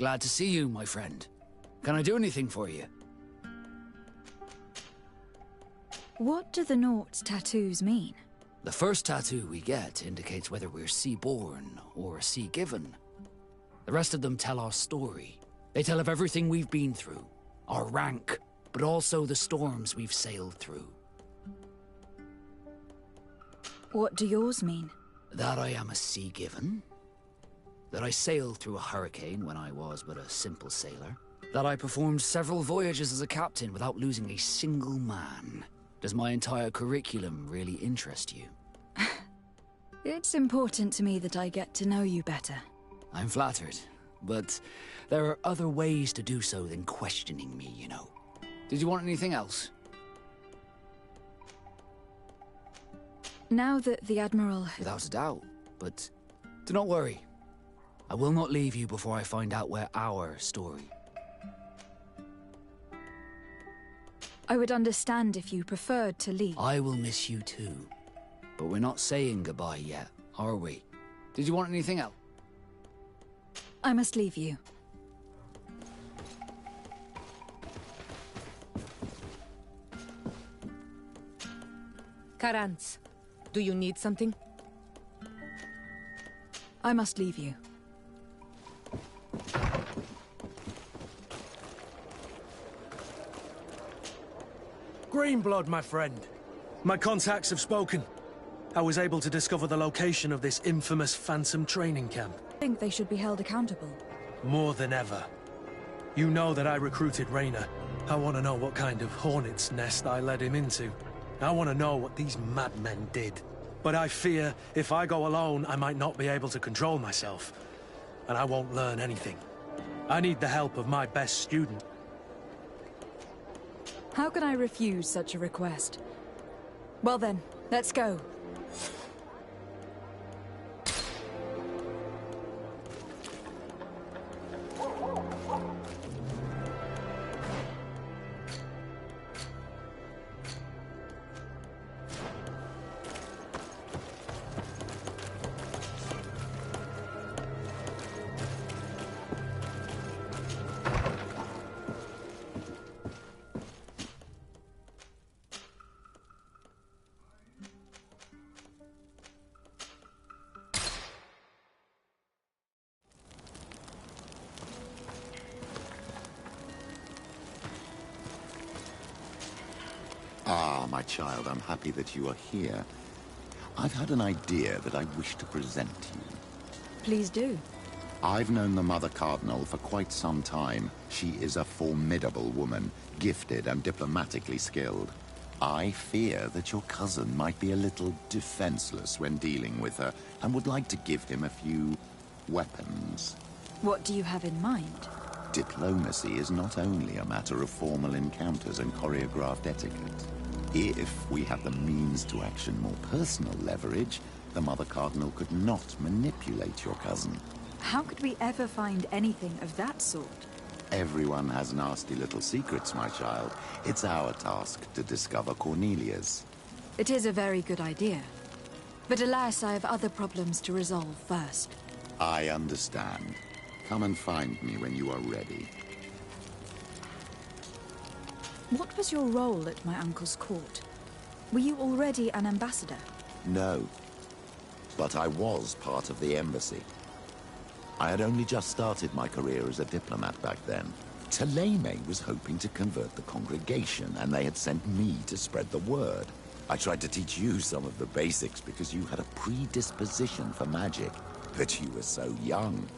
Glad to see you, my friend. Can I do anything for you? What do the Naught's tattoos mean? The first tattoo we get indicates whether we're sea-born or sea-given. The rest of them tell our story. They tell of everything we've been through, our rank, but also the storms we've sailed through. What do yours mean? That I am a sea-given. That I sailed through a hurricane when I was but a simple sailor. That I performed several voyages as a captain without losing a single man. Does my entire curriculum really interest you? It's important to me that I get to know you better. I'm flattered, but there are other ways to do so than questioning me, you know. Did you want anything else? Now that the Admiral... Without a doubt, but do not worry. I will not leave you before I find out where our story... I would understand if you preferred to leave. I will miss you too. But we're not saying goodbye yet, are we? Did you want anything else? I must leave you. Karantz, do you need something? I must leave you. Greenblood, my friend. My contacts have spoken. I was able to discover the location of this infamous Phantom training camp. I think they should be held accountable. More than ever. You know that I recruited Raynor. I want to know what kind of hornet's nest I led him into. I want to know what these madmen did. But I fear if I go alone, I might not be able to control myself. And I won't learn anything. I need the help of my best student. How can I refuse such a request? Well then, let's go. Ah, my child, I'm happy that you are here. I've had an idea that I wish to present to you. Please do. I've known the Mother Cardinal for quite some time. She is a formidable woman, gifted and diplomatically skilled. I fear that your cousin might be a little defenseless when dealing with her, and would like to give him a few weapons. What do you have in mind? Diplomacy is not only a matter of formal encounters and choreographed etiquette. If we had the means to action more personal leverage, the Mother Cardinal could not manipulate your cousin. How could we ever find anything of that sort? Everyone has nasty little secrets, my child. It's our task to discover Cornelia's. It is a very good idea. But alas, I have other problems to resolve first. I understand. Come and find me when you are ready. What was your role at my uncle's court? Were you already an ambassador? No. But I was part of the embassy. I had only just started my career as a diplomat back then. Taleme was hoping to convert the congregation, and they had sent me to spread the word. I tried to teach you some of the basics because you had a predisposition for magic, but you were so young.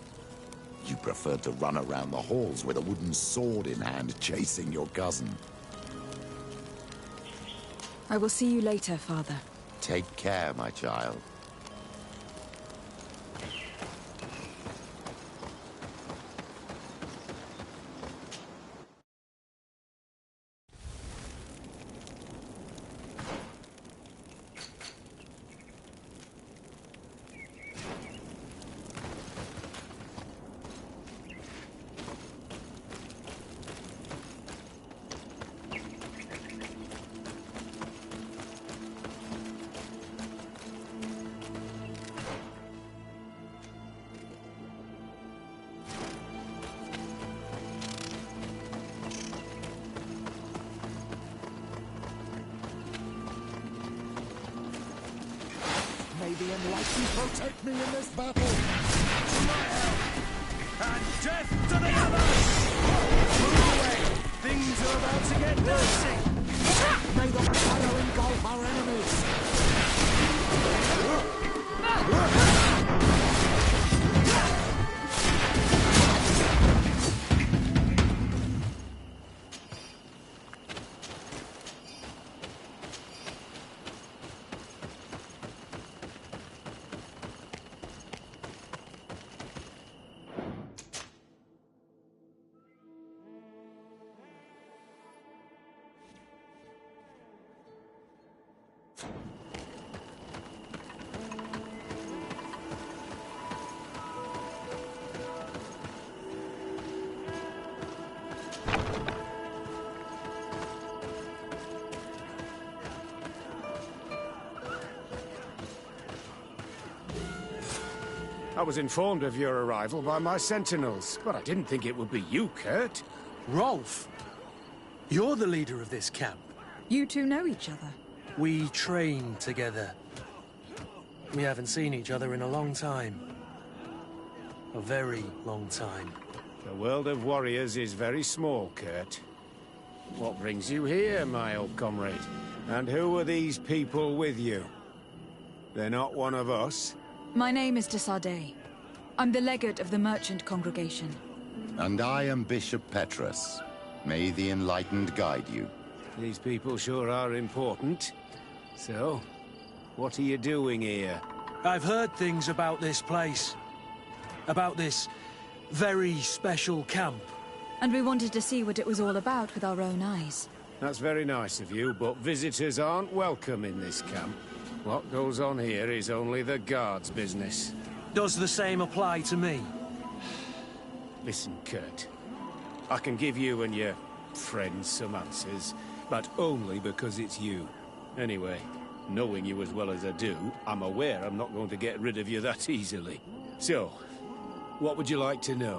You preferred to run around the halls with a wooden sword in hand, chasing your cousin. I will see you later, Father. Take care, my child. the Enlightened protect me in this battle! To my help! And death to the others! Move away! Things are about to get dicey! May the fire engulf our enemies! I was informed of your arrival by my sentinels, but I didn't think it would be you, Kurt. Rolf! You're the leader of this camp. You two know each other. We train together. We haven't seen each other in a long time. A very long time. The world of warriors is very small, Kurt. What brings you here, my old comrade? And who are these people with you? They're not one of us? My name is de Sardet. I'm the legate of the merchant congregation. And I am Bishop Petrus. May the Enlightened guide you. These people sure are important. So, what are you doing here? I've heard things about this place. About this very special camp. And we wanted to see what it was all about with our own eyes. That's very nice of you, but visitors aren't welcome in this camp. What goes on here is only the guards' business. Does the same apply to me? Listen, Kurt. I can give you and your friends some answers, but only because it's you. Anyway, knowing you as well as I do, I'm aware I'm not going to get rid of you that easily. So, what would you like to know?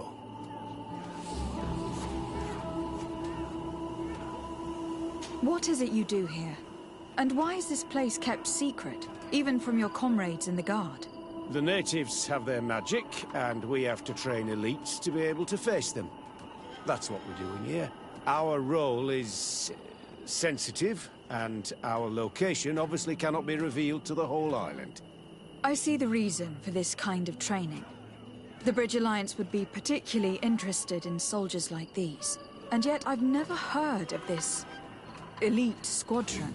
What is it you do here? And why is this place kept secret, even from your comrades in the guard? The natives have their magic, and we have to train elites to be able to face them. That's what we're doing here. Our role is sensitive, and our location obviously cannot be revealed to the whole island. I see the reason for this kind of training. The Bridge Alliance would be particularly interested in soldiers like these. And yet I've never heard of this elite squadron.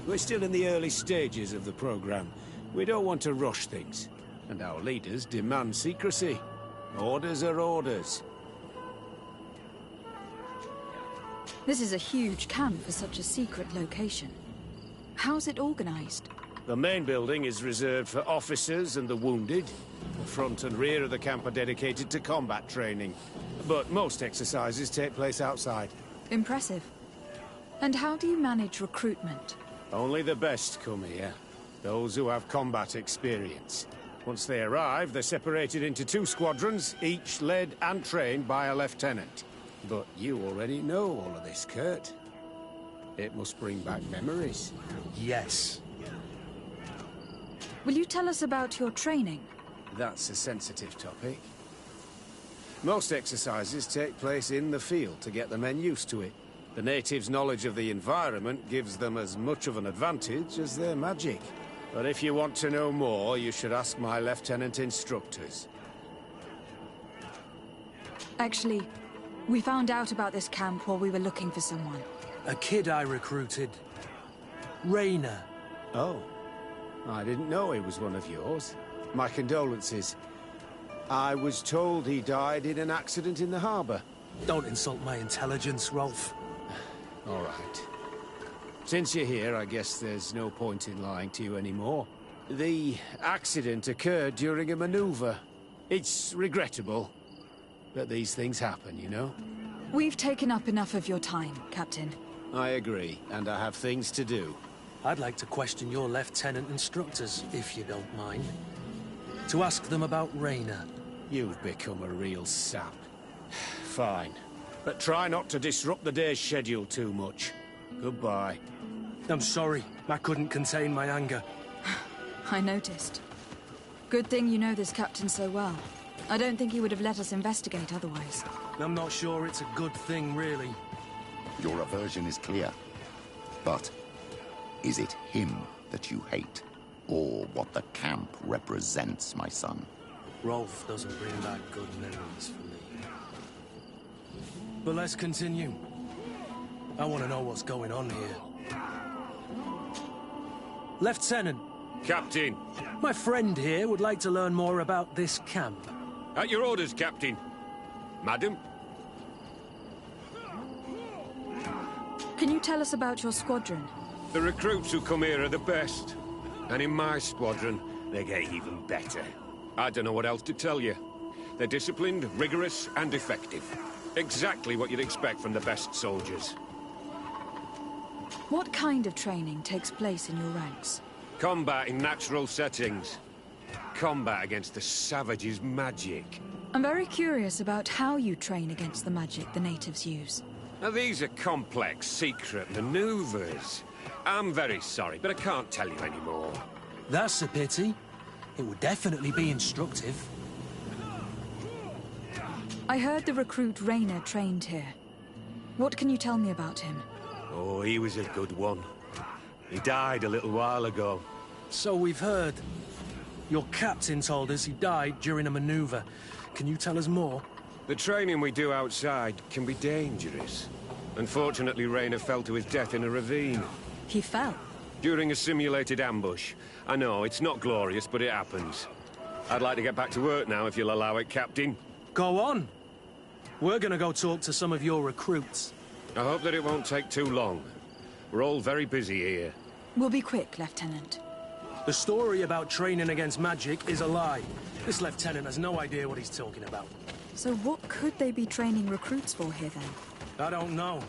We're still in the early stages of the program. We don't want to rush things. And our leaders demand secrecy. Orders are orders. This is a huge camp for such a secret location. How's it organized? The main building is reserved for officers and the wounded. The front and rear of the camp are dedicated to combat training. But most exercises take place outside. Impressive. And how do you manage recruitment? Only the best come here. Those who have combat experience. Once they arrive, they're separated into 2 squadrons, each led and trained by a lieutenant. But you already know all of this, Kurt. It must bring back memories. Yes. Will you tell us about your training? That's a sensitive topic. Most exercises take place in the field to get the men used to it. The natives' knowledge of the environment gives them as much of an advantage as their magic. But if you want to know more, you should ask my lieutenant instructors. Actually, we found out about this camp while we were looking for someone. A kid I recruited. Raynor. Oh. I didn't know he was one of yours. My condolences. I was told he died in an accident in the harbor. Don't insult my intelligence, Rolf. All right. Since you're here, I guess there's no point in lying to you anymore. The accident occurred during a maneuver. It's regrettable, but these things happen, you know? We've taken up enough of your time, Captain. I agree, and I have things to do. I'd like to question your lieutenant instructors, if you don't mind. To ask them about Raynor. You've become a real sap. Fine. But try not to disrupt the day's schedule too much. Goodbye. I'm sorry. I couldn't contain my anger. I noticed. Good thing you know this captain so well. I don't think he would have let us investigate otherwise. I'm not sure it's a good thing, really. Your aversion is clear. But is it him that you hate? Or what the camp represents, my son? Rolf doesn't bring back good memories for me. But let's continue. I want to know what's going on here. Lieutenant! Captain! My friend here would like to learn more about this camp. At your orders, Captain. Madam? Can you tell us about your squadron? The recruits who come here are the best. And in my squadron, they get even better. I don't know what else to tell you. They're disciplined, rigorous, and effective. Exactly what you'd expect from the best soldiers. What kind of training takes place in your ranks? Combat in natural settings. Combat against the savages' magic. I'm very curious about how you train against the magic the natives use. Now, these are complex, secret maneuvers. I'm very sorry, but I can't tell you anymore. That's a pity. It would definitely be instructive. I heard the recruit Rainer trained here. What can you tell me about him? Oh, he was a good one. He died a little while ago. So we've heard. Your captain told us he died during a maneuver. Can you tell us more? The training we do outside can be dangerous. Unfortunately, Rainer fell to his death in a ravine. He fell? During a simulated ambush. I know, it's not glorious, but it happens. I'd like to get back to work now, if you'll allow it, Captain. Go on. We're gonna go talk to some of your recruits. I hope that it won't take too long. We're all very busy here. We'll be quick, Lieutenant. The story about training against magic is a lie. This lieutenant has no idea what he's talking about. So what could they be training recruits for here, then? I don't know.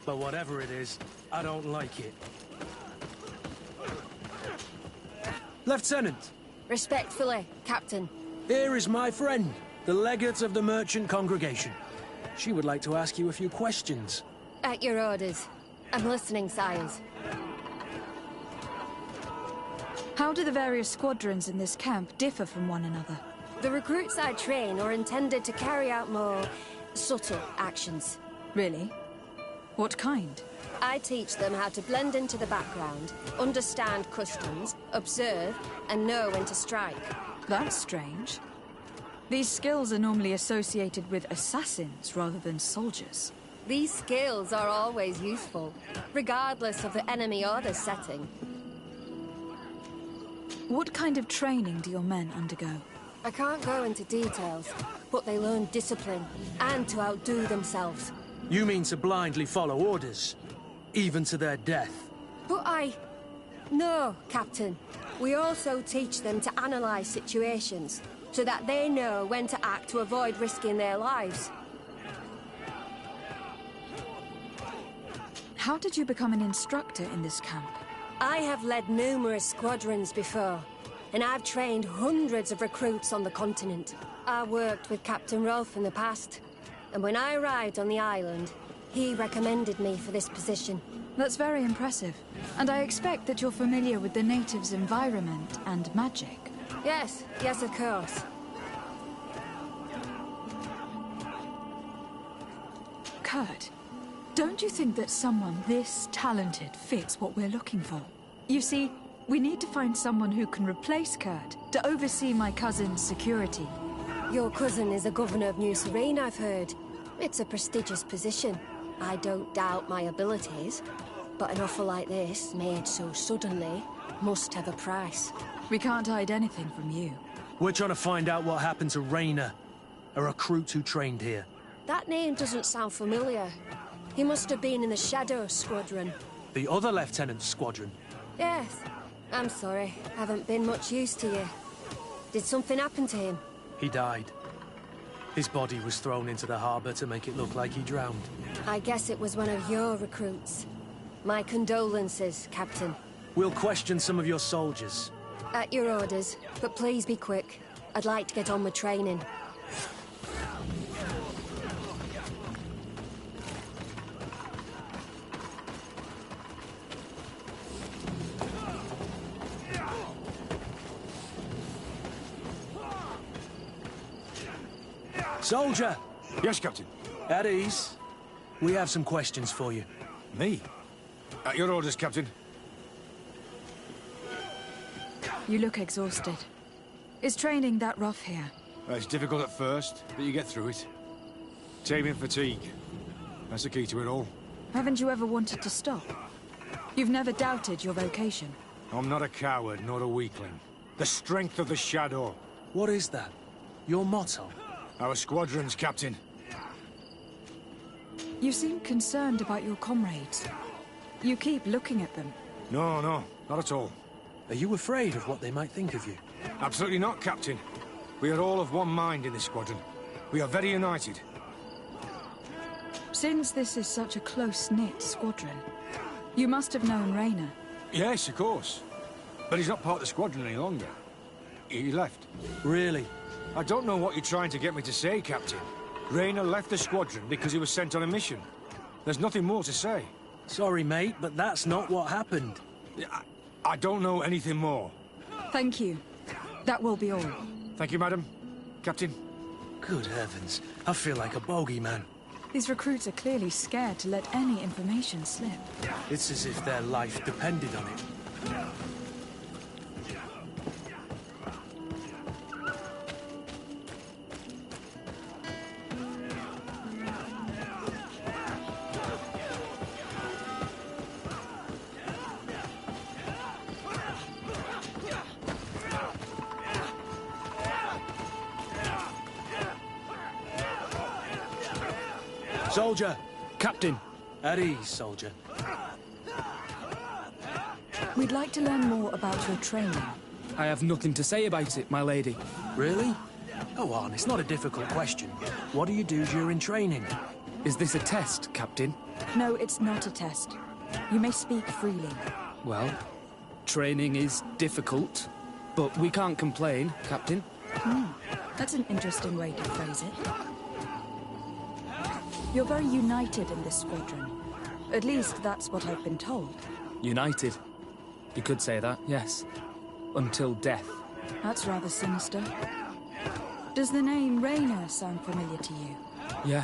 But whatever it is, I don't like it. Lieutenant! Respectfully, Captain. Here is my friend, the legate of the merchant congregation. She would like to ask you a few questions. At your orders. I'm listening, sires. How do the various squadrons in this camp differ from one another? The recruits I train are intended to carry out more subtle actions. Really? What kind? I teach them how to blend into the background, understand customs, observe, and know when to strike. That's strange. These skills are normally associated with assassins rather than soldiers. These skills are always useful, regardless of the enemy or the setting. What kind of training do your men undergo? I can't go into details, but they learn discipline and to outdo themselves. You mean to blindly follow orders, even to their death? But No, Captain. We also teach them to analyze situations, so that they know when to act to avoid risking their lives. How did you become an instructor in this camp? I have led numerous squadrons before, and I've trained hundreds of recruits on the continent. I worked with Captain Rolf in the past, and when I arrived on the island, he recommended me for this position. That's very impressive. And I expect that you're familiar with the natives' environment and magic. Yes, of course. Kurt, don't you think that someone this talented fits what we're looking for? You see, we need to find someone who can replace Kurt to oversee my cousin's security. Your cousin is a governor of New Serene, I've heard. It's a prestigious position. I don't doubt my abilities, but an offer like this, made so suddenly, must have a price. We can't hide anything from you. We're trying to find out what happened to Rainer, a recruit who trained here. That name doesn't sound familiar. He must have been in the Shadow Squadron. The other lieutenant's squadron? Yes. I'm sorry, haven't been much use to you. Did something happen to him? He died. His body was thrown into the harbor to make it look like he drowned. I guess it was one of your recruits. My condolences, Captain. We'll question some of your soldiers. At your orders, but please be quick. I'd like to get on with training. Soldier! Yes, Captain. At ease. We have some questions for you. Me? At your orders, Captain. You look exhausted. Is training that rough here? It's difficult at first, but you get through it. Taming fatigue. That's the key to it all. Haven't you ever wanted to stop? You've never doubted your vocation. I'm not a coward, nor a weakling. The strength of the Shadow. What is that? Your motto? Our squadrons, Captain. You seem concerned about your comrades. You keep looking at them. No, not at all. Are you afraid of what they might think of you? Absolutely not, Captain. We are all of one mind in this squadron. We are very united. Since this is such a close-knit squadron, you must have known Raynor. Yes, of course. But he's not part of the squadron any longer. He left. Really? I don't know what you're trying to get me to say, Captain. Raynor left the squadron because he was sent on a mission. There's nothing more to say. Sorry, mate, but that's not what happened. I don't know anything more. Thank you. That will be all. Thank you, madam. Captain. Good heavens. I feel like a bogeyman. These recruits are clearly scared to let any information slip. It's as if their life depended on it. Soldier! Captain! At ease, soldier. We'd like to learn more about your training. I have nothing to say about it, my lady. Really? Go on, it's not a difficult question. What do you do during training? Is this a test, Captain? No, it's not a test. You may speak freely. Well, training is difficult, but we can't complain, Captain. That's an interesting way to phrase it. You're very united in this squadron. At least that's what I've been told. United. You could say that, yes. Until death. That's rather sinister. Does the name Raynor sound familiar to you? Yeah.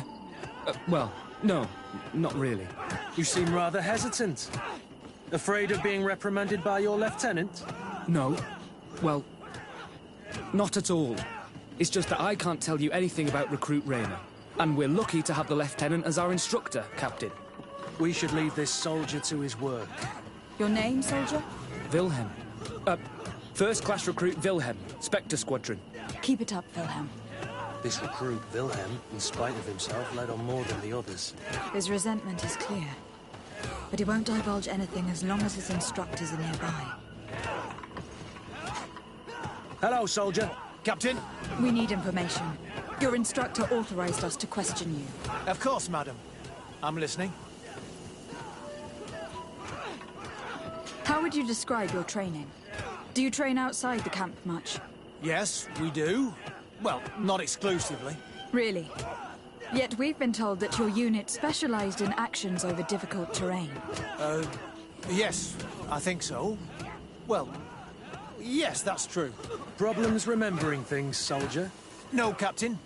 Well, no, not really. You seem rather hesitant. Afraid of being reprimanded by your lieutenant? No. Well, not at all. It's just that I can't tell you anything about Recruit Raynor. And we're lucky to have the Lieutenant as our instructor, Captain. We should leave this soldier to his work. Your name, soldier? Wilhelm. First-class recruit Wilhelm, Spectre Squadron. Keep it up, Wilhelm. This recruit, Wilhelm, in spite of himself, led on more than the others. His resentment is clear. But he won't divulge anything as long as his instructors are nearby. Hello, soldier. Captain? We need information. Your instructor authorized us to question you. Of course, madam. I'm listening. How would you describe your training? Do you train outside the camp much? Yes, we do. Well, not exclusively. Really? Yet we've been told that your unit specialized in actions over difficult terrain. Yes, I think so. Well, yes, that's true. Problems remembering things, soldier? No, Captain.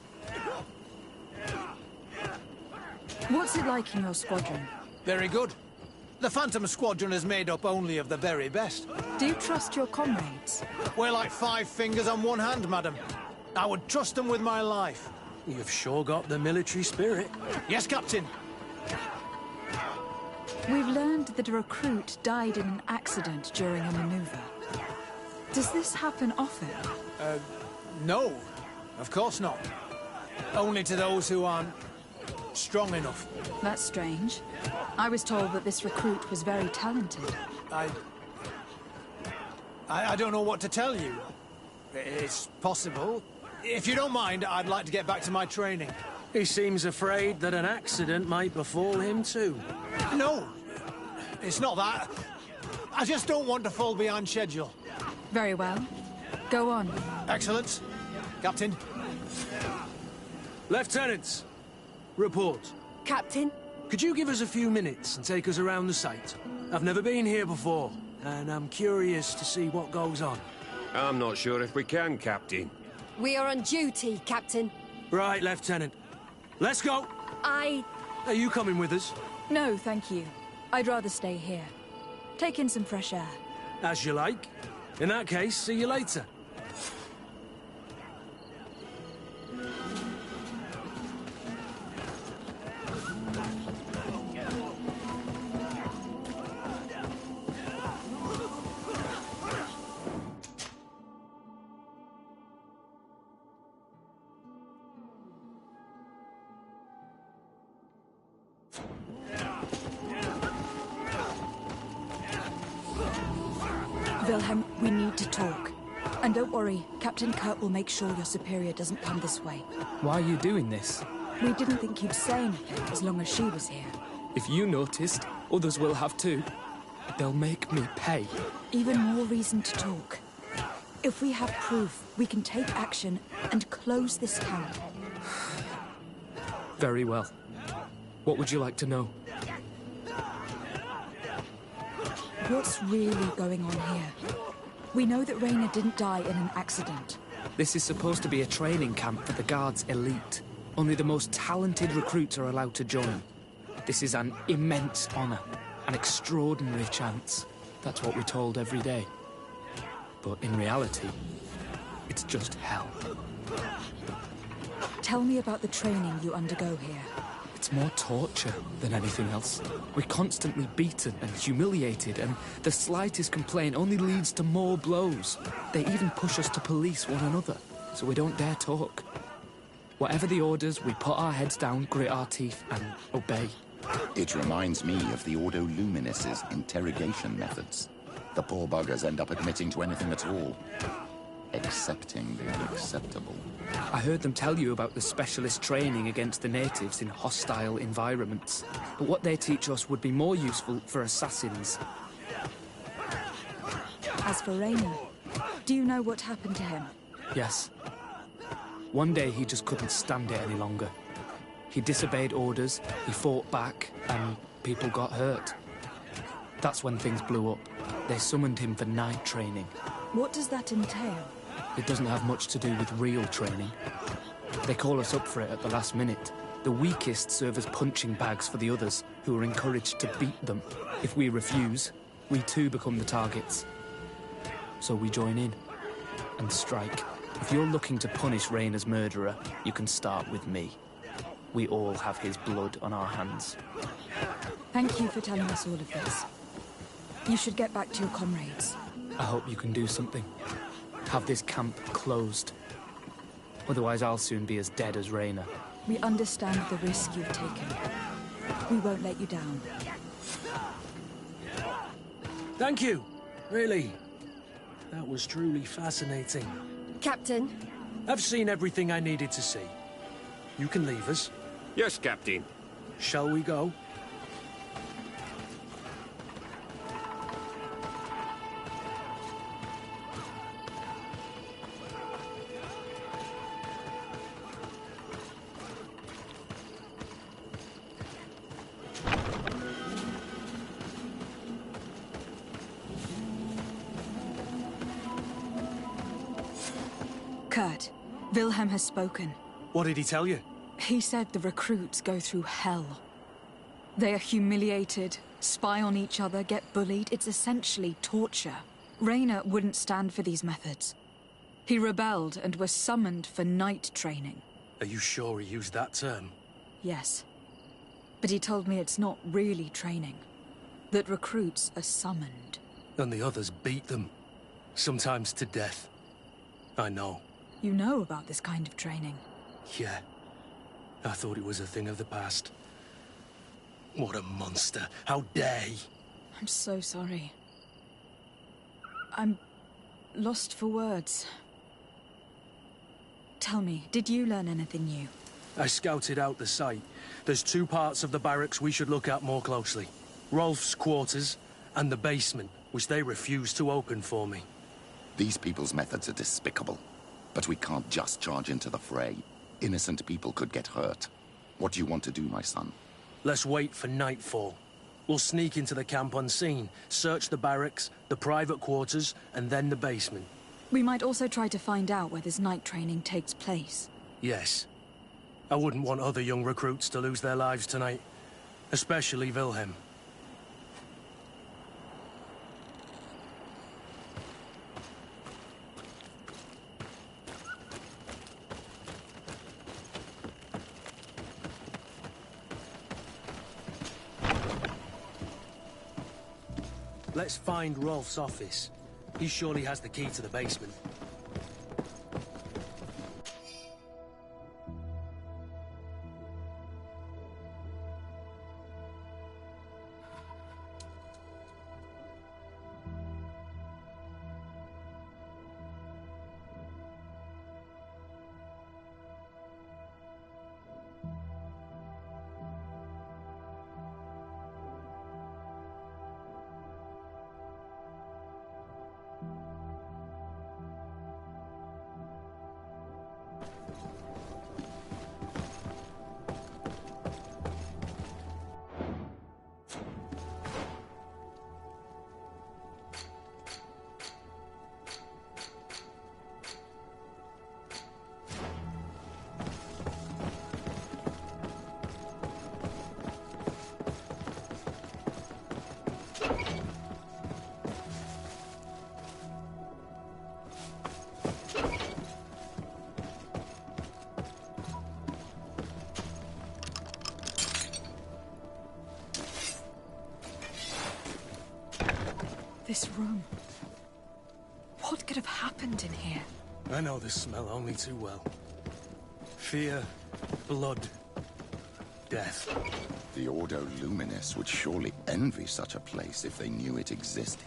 What's it like in your squadron? Very good. The Phantom Squadron is made up only of the very best. Do you trust your comrades? We're like 5 fingers on one hand, madam. I would trust them with my life. You've sure got the military spirit. Yes, Captain. We've learned that a recruit died in an accident during a maneuver. Does this happen often? No, of course not. Only to those who aren't strong enough. That's strange. I was told that this recruit was very talented. I don't know what to tell you. It's possible. If you don't mind, I'd like to get back to my training. He seems afraid that an accident might befall him too. No, it's not that. I just don't want to fall behind schedule. Very well. Go on. Excellent. Captain. Lieutenants, report. Captain? Could you give us a few minutes and take us around the site? I've never been here before, and I'm curious to see what goes on. I'm not sure if we can, Captain. We are on duty, Captain. Right, Lieutenant. Let's go! Are you coming with us? No, thank you. I'd rather stay here. Take in some fresh air. As you like. In that case, see you later. Wilhelm, we need to talk. And don't worry, Captain Kurt will make sure your superior doesn't come this way. Why are you doing this? We didn't think you'd say anything as long as she was here. If you noticed, others will have too. They'll make me pay. Even more reason to talk. If we have proof, we can take action and close this camp. Very well. What would you like to know? What's really going on here? We know that Rainer didn't die in an accident. This is supposed to be a training camp for the Guard's elite. Only the most talented recruits are allowed to join. This is an immense honor, an extraordinary chance. That's what we're told every day. But in reality, it's just hell. Tell me about the training you undergo here. It's more torture than anything else. We're constantly beaten and humiliated, and the slightest complaint only leads to more blows. They even push us to police one another, so we don't dare talk. Whatever the orders, we put our heads down, grit our teeth, and obey. It reminds me of the Ordo Luminis's interrogation methods. The poor buggers end up admitting to anything at all. Accepting the unacceptable. I heard them tell you about the specialist training against the natives in hostile environments. But what they teach us would be more useful for assassins. As for Rainer, do you know what happened to him? Yes. One day he just couldn't stand it any longer. He disobeyed orders, he fought back, and people got hurt. That's when things blew up. They summoned him for night training. What does that entail? It doesn't have much to do with real training. They call us up for it at the last minute. The weakest serve as punching bags for the others, who are encouraged to beat them. If we refuse, we too become the targets. So we join in and strike. If you're looking to punish Rainer's murderer, you can start with me. We all have his blood on our hands. Thank you for telling us all of this. You should get back to your comrades. I hope you can do something. Have this camp closed. Otherwise, I'll soon be as dead as Rainer. We understand the risk you've taken. We won't let you down. Thank you. Really. That was truly fascinating. Captain? I've seen everything I needed to see. You can leave us. Yes, Captain. Shall we go? Kurt, Wilhelm has spoken. What did he tell you? He said the recruits go through hell. They are humiliated, spy on each other, get bullied. It's essentially torture. Rainer wouldn't stand for these methods. He rebelled and was summoned for night training. Are you sure he used that term? Yes. But he told me it's not really training. That recruits are summoned. And the others beat them. Sometimes to death. I know. You know about this kind of training? Yeah. I thought it was a thing of the past. What a monster. How dare he? I'm so sorry. I'm lost for words. Tell me, did you learn anything new? I scouted out the site. There's two parts of the barracks we should look at more closely. Rolf's quarters and the basement, which they refused to open for me. These people's methods are despicable. But we can't just charge into the fray. Innocent people could get hurt. What do you want to do, my son? Let's wait for nightfall. We'll sneak into the camp unseen, search the barracks, the private quarters, and then the basement. We might also try to find out where this night training takes place. Yes. I wouldn't want other young recruits to lose their lives tonight. Especially Wilhelm. Let's find Rolf's office. He surely has the key to the basement. This room. What could have happened in here? I know this smell only too well. Fear, blood, death. The Ordo Luminis would surely envy such a place if they knew it existed.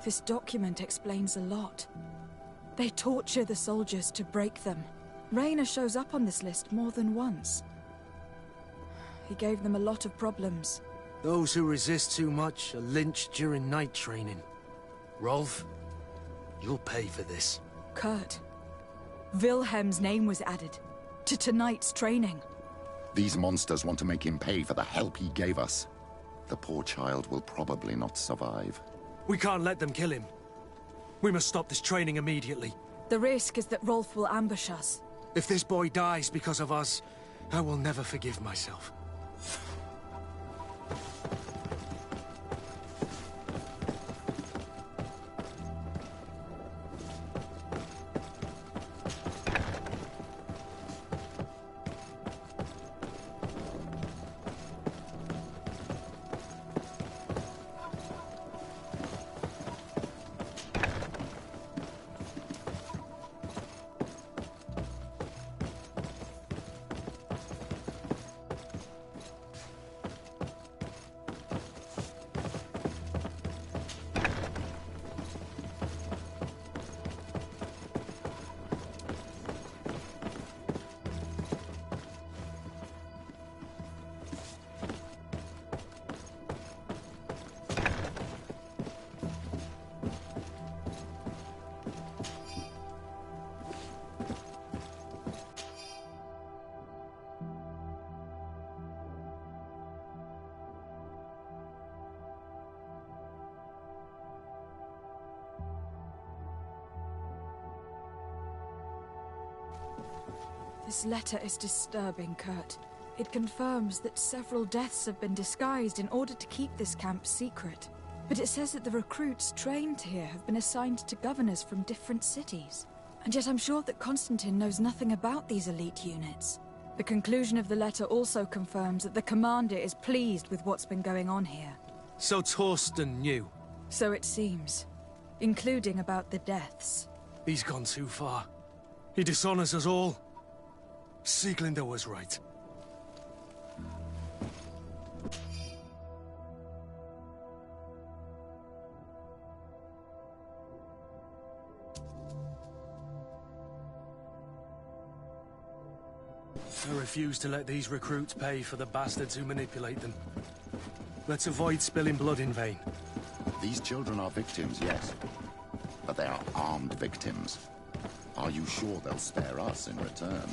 This document explains a lot. They torture the soldiers to break them. Raynor shows up on this list more than once. He gave them a lot of problems. Those who resist too much are lynched during night training. Rolf, you'll pay for this. Kurt, Wilhelm's name was added to tonight's training. These monsters want to make him pay for the help he gave us. The poor child will probably not survive. We can't let them kill him. We must stop this training immediately. The risk is that Rolf will ambush us. If this boy dies because of us, I will never forgive myself. This letter is disturbing, Kurt. It confirms that several deaths have been disguised in order to keep this camp secret. But it says that the recruits trained here have been assigned to governors from different cities. And yet I'm sure that Constantine knows nothing about these elite units. The conclusion of the letter also confirms that the commander is pleased with what's been going on here. So Torsten knew. So it seems. Including about the deaths. He's gone too far. He dishonors us all. Sieglinde was right. I refuse to let these recruits pay for the bastards who manipulate them. Let's avoid spilling blood in vain. These children are victims, yes. But they are armed victims. Are you sure they'll spare us in return?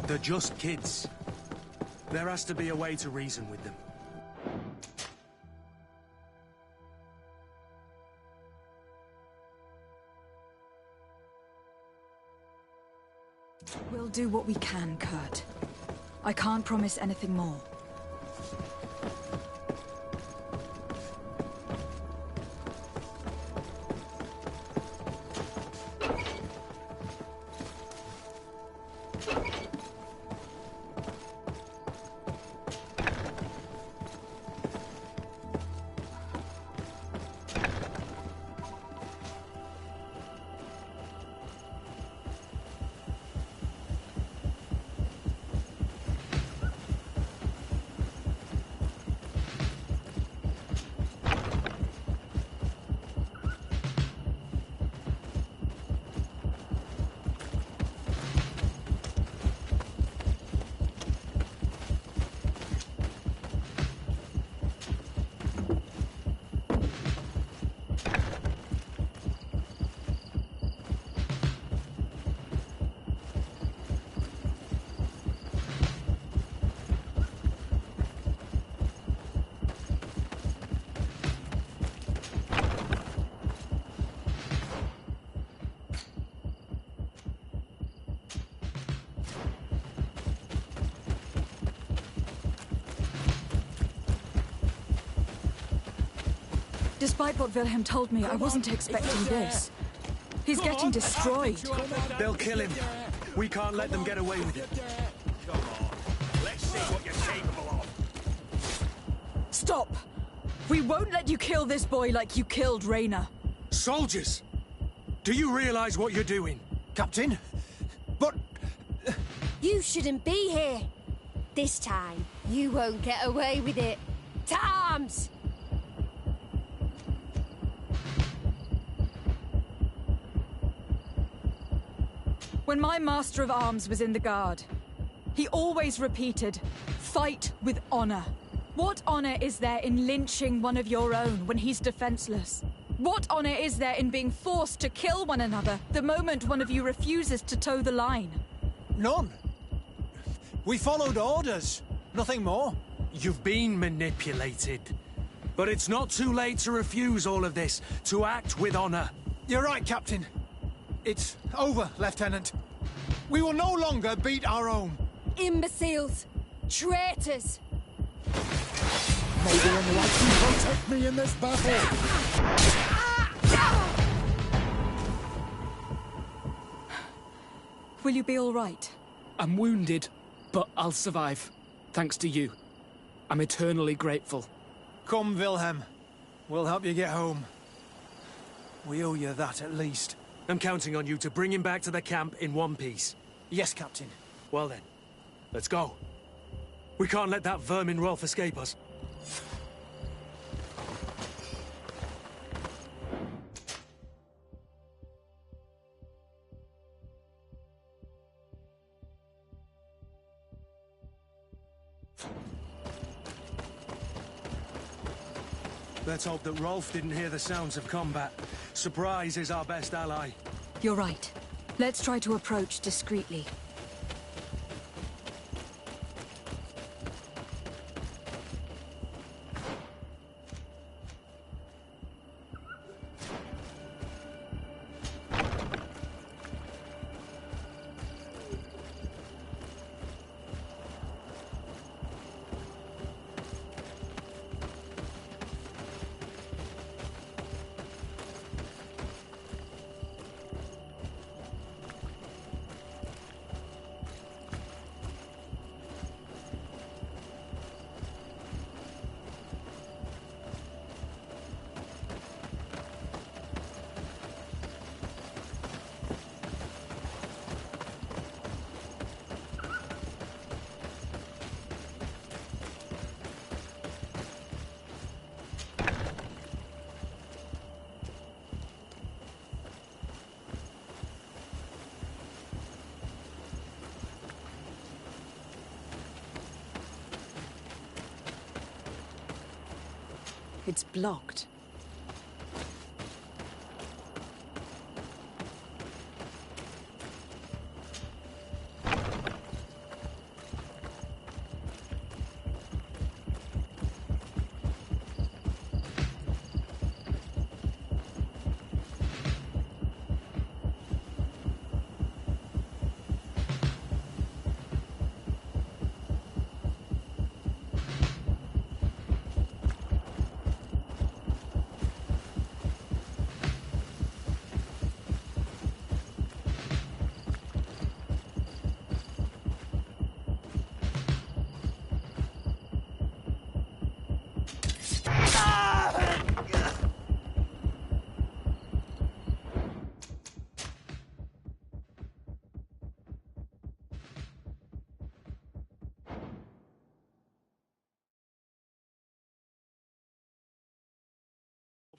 They're just kids. There has to be a way to reason with them. We'll do what we can, Kurt. I can't promise anything more. Despite what Wilhelm told me, I wasn't expecting this. He's getting destroyed. They'll kill him. We can't let them get away with it. Come on, let's see what you're capable of. Stop! We won't let you kill this boy like you killed Raina. Soldiers! Do you realize what you're doing? Captain? But... You shouldn't be here. This time, you won't get away with it. To arms! When my Master of Arms was in the Guard, he always repeated, fight with honor. What honor is there in lynching one of your own when he's defenseless? What honor is there in being forced to kill one another the moment one of you refuses to toe the line? None. We followed orders. Nothing more. You've been manipulated. But it's not too late to refuse all of this, to act with honor. You're right, Captain. It's over, Lieutenant. We will no longer beat our own. Imbeciles! Traitors! May the Enlightened protect me in this battle! Will you be all right? I'm wounded, but I'll survive. Thanks to you. I'm eternally grateful. Come, Wilhelm. We'll help you get home. We owe you that, at least. I'm counting on you to bring him back to the camp in one piece. Yes, Captain. Well then, let's go. We can't let that vermin Rolf escape us. Let's hope that Rolf didn't hear the sounds of combat. Surprise is our best ally. You're right. Let's try to approach discreetly. It's blocked.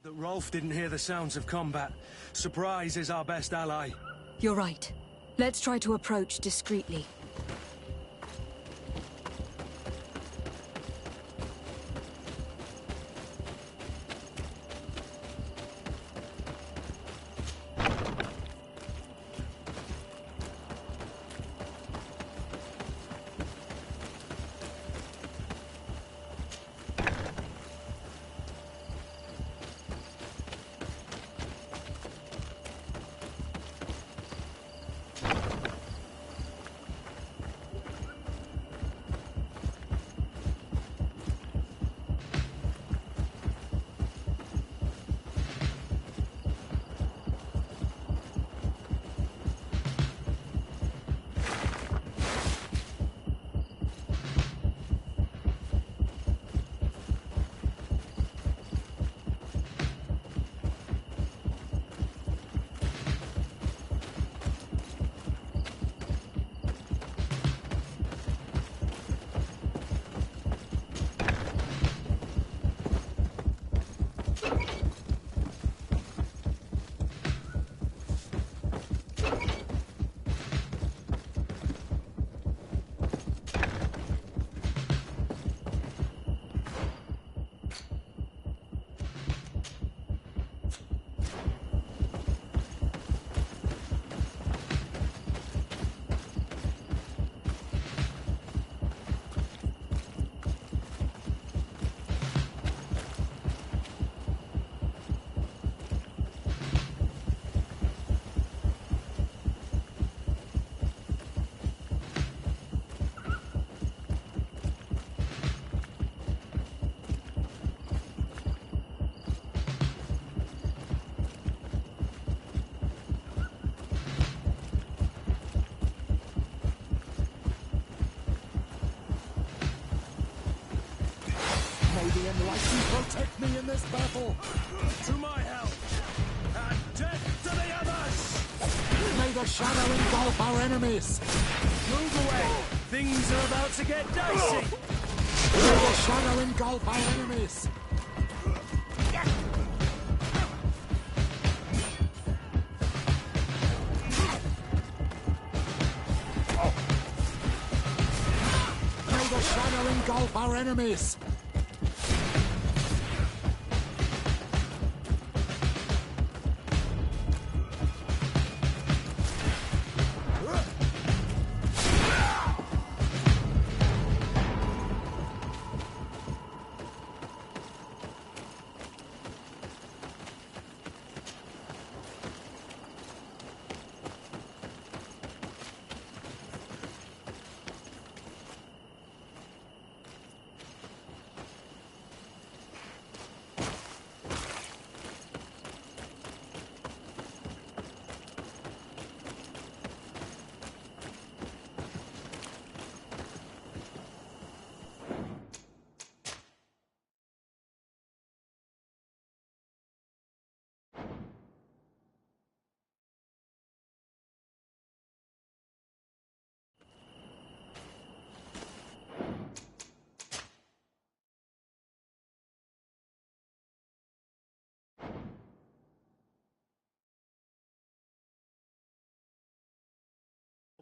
That Rolf didn't hear the sounds of combat. Surprise is our best ally. You're right. Let's try to approach discreetly. The enlightened protect me in this battle. To my help, and death to the others! May the shadow engulf our enemies. Move away! Things are about to get dicey! May the shadow engulf our enemies. May the shadow engulf our enemies.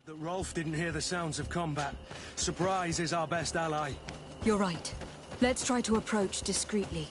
That Rolf didn't hear the sounds of combat. Surprise is our best ally. You're right. Let's try to approach discreetly.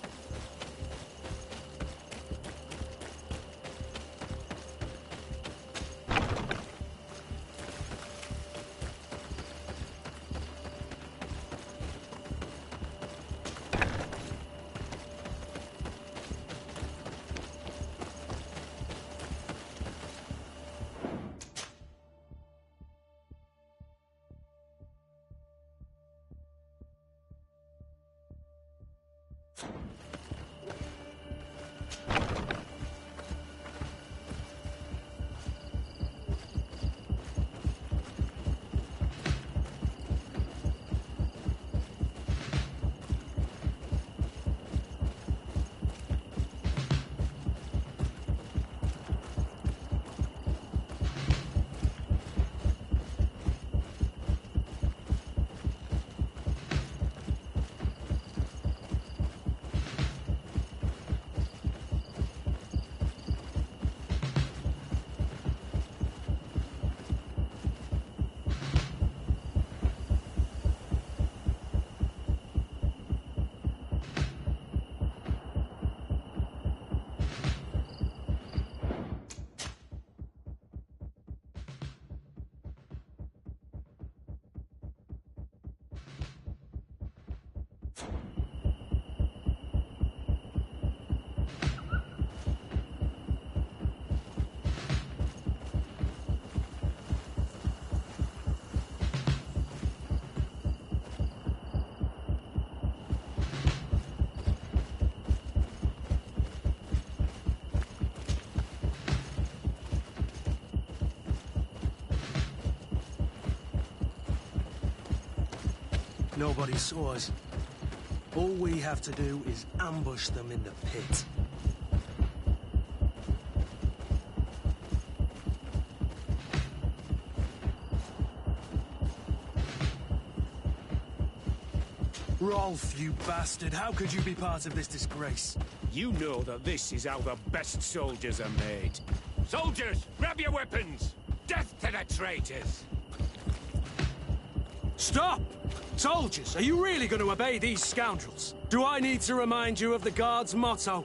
nobody saw us. All we have to do is ambush them in the pit. Rolf, you bastard, how could you be part of this disgrace? You know that this is how the best soldiers are made. Soldiers, grab your weapons! Death to the traitors! Stop! Soldiers, are you really going to obey these scoundrels? Do I need to remind you of the Guard's motto?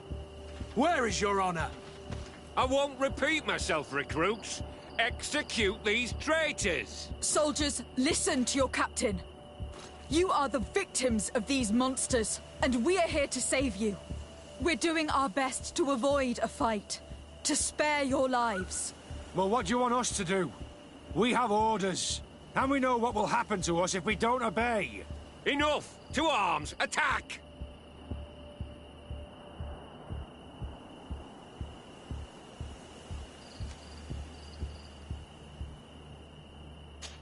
Where is your honor? I won't repeat myself, recruits. Execute these traitors! Soldiers, listen to your captain. You are the victims of these monsters, and we are here to save you. We're doing our best to avoid a fight, to spare your lives. Well, what do you want us to do? We have orders, and we know what will happen to us if we don't obey. Enough! To arms! Attack!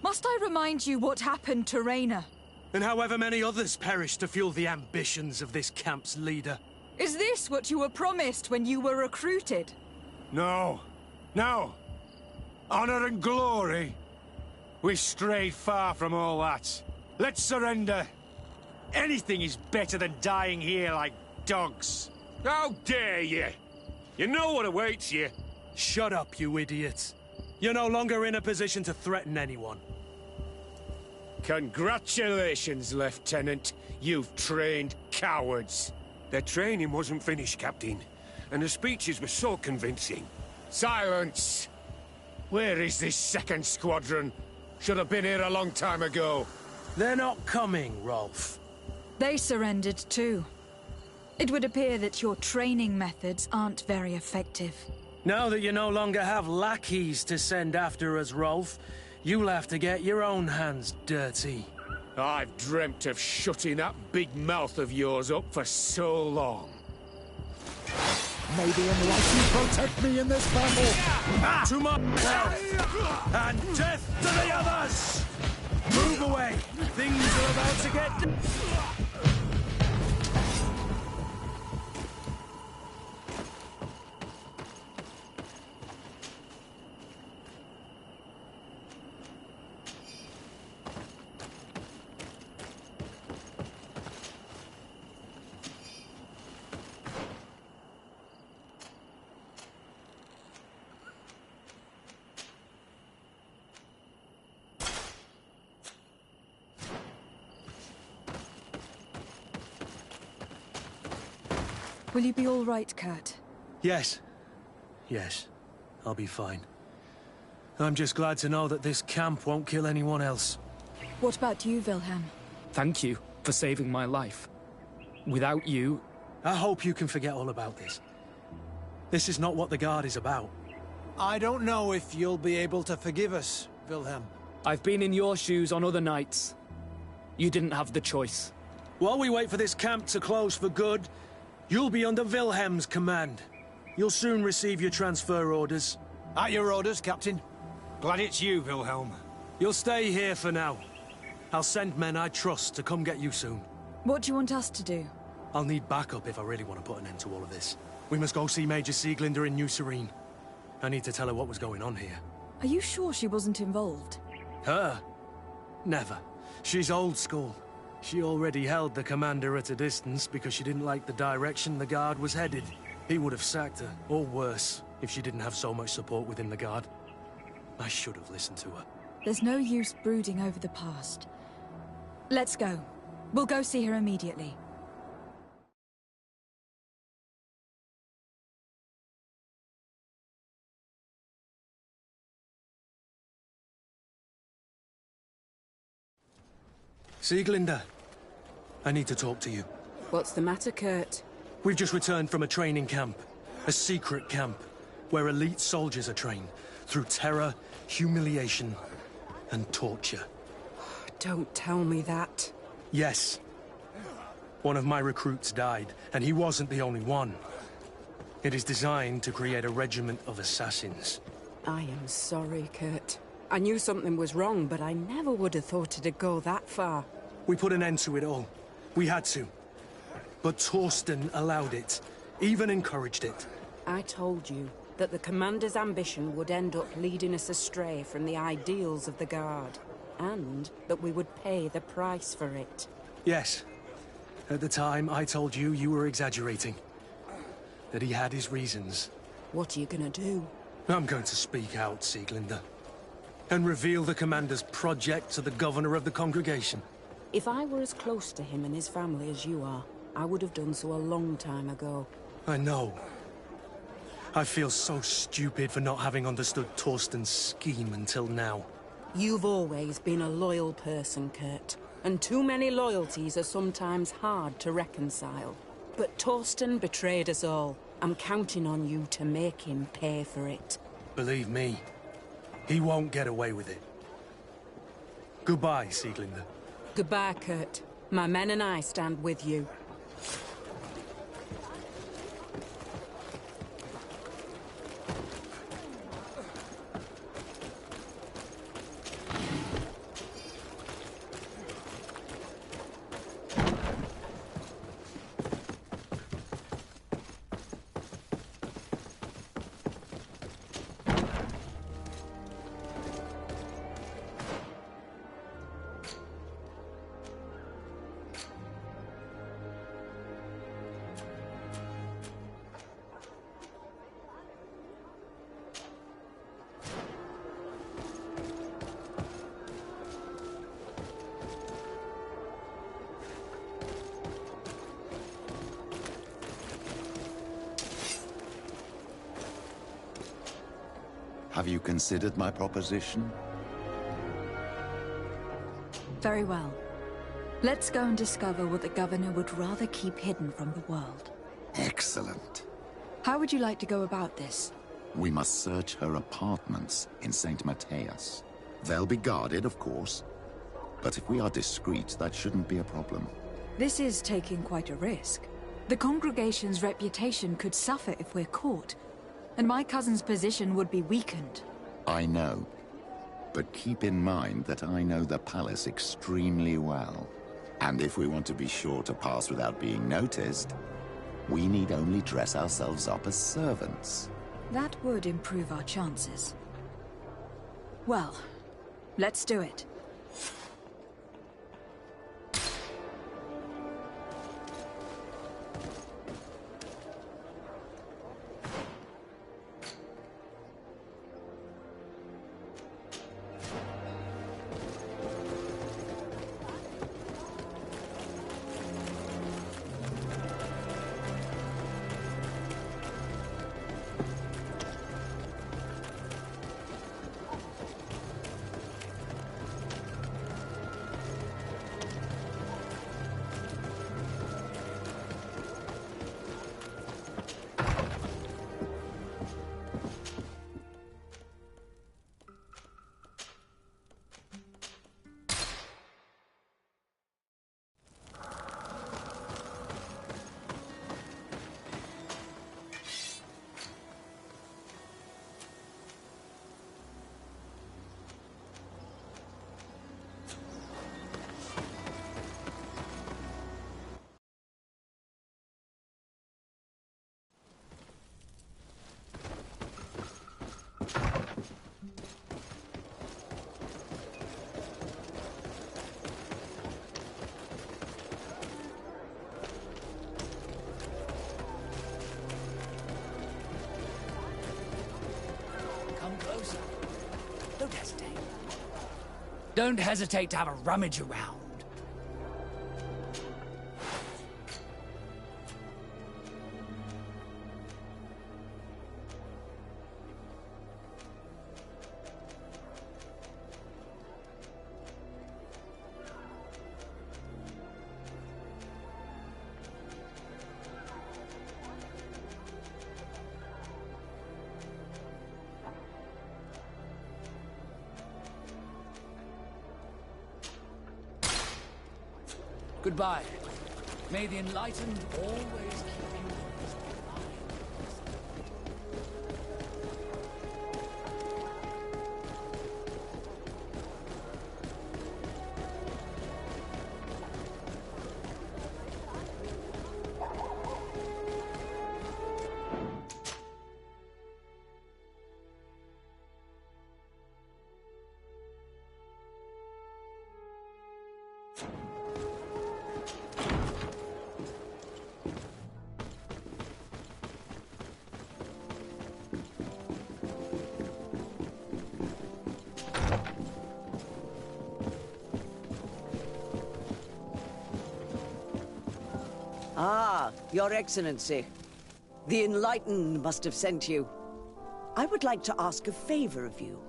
Must I remind you what happened to Raina? And however many others perished to fuel the ambitions of this camp's leader. Is this what you were promised when you were recruited? No. No. Honor and glory. We strayed far from all that. Let's surrender. Anything is better than dying here like dogs. How dare you! You know what awaits you. Shut up, you idiot. You're no longer in a position to threaten anyone. Congratulations, Lieutenant. You've trained cowards. Their training wasn't finished, Captain. And the speeches were so convincing. Silence! Where is this second squadron? Should have been here a long time ago. They're not coming, Rolf. They surrendered too. It would appear that your training methods aren't very effective. Now that you no longer have lackeys to send after us, Rolf, you'll have to get your own hands dirty. I've dreamt of shutting that big mouth of yours up for so long. May the enlightened protect me in this battle! To myself! And death to the others! Move away! Things are about to get... Will you be all right, Kurt? Yes. Yes. I'll be fine. I'm just glad to know that this camp won't kill anyone else. What about you, Wilhelm? Thank you for saving my life. Without you... I hope you can forget all about this. This is not what the Guard is about. I don't know if you'll be able to forgive us, Wilhelm. I've been in your shoes on other nights. You didn't have the choice. While we wait for this camp to close for good, you'll be under Wilhelm's command. You'll soon receive your transfer orders. At your orders, Captain. Glad it's you, Wilhelm. You'll stay here for now. I'll send men I trust to come get you soon. What do you want us to do? I'll need backup if I really want to put an end to all of this. We must go see Major Sieglinder in New Serene. I need to tell her what was going on here. Are you sure she wasn't involved? Her? Never. She's old school. She already held the commander at a distance because she didn't like the direction the Guard was headed. He would have sacked her, or worse, if she didn't have so much support within the Guard. I should have listened to her. There's no use brooding over the past. Let's go. We'll go see her immediately. Sieglinder, I need to talk to you. What's the matter, Kurt? We've just returned from a training camp. A secret camp, where elite soldiers are trained through terror, humiliation, and torture. Don't tell me that. Yes. One of my recruits died, and he wasn't the only one. It is designed to create a regiment of assassins. I am sorry, Kurt. I knew something was wrong, but I never would have thought it'd go that far. We put an end to it all. We had to. But Torsten allowed it, even encouraged it. I told you that the Commander's ambition would end up leading us astray from the ideals of the Guard, and that we would pay the price for it. Yes. At the time, I told you you were exaggerating. That he had his reasons. What are you gonna do? I'm going to speak out, Sieglinde. And reveal the Commander's project to the Governor of the Congregation. If I were as close to him and his family as you are, I would have done so a long time ago. I know. I feel so stupid for not having understood Torsten's scheme until now. You've always been a loyal person, Kurt. And too many loyalties are sometimes hard to reconcile. But Torsten betrayed us all. I'm counting on you to make him pay for it. Believe me, he won't get away with it. Goodbye, Sieglinde. Goodbye, Kurt. My men and I stand with you. Have you considered my proposition? Very well. Let's go and discover what the Governor would rather keep hidden from the world. Excellent. How would you like to go about this? We must search her apartments in St. Matthias. They'll be guarded, of course. But if we are discreet, that shouldn't be a problem. This is taking quite a risk. The congregation's reputation could suffer if we're caught, and my cousin's position would be weakened. I know. But keep in mind that I know the palace extremely well. And if we want to be sure to pass without being noticed, we need only dress ourselves up as servants. That would improve our chances. Well, let's do it. Don't hesitate to have a rummage around. Goodbye. May the enlightened always keep you on his mind. Your Excellency. The Enlightened must have sent you. I would like to ask a favor of you.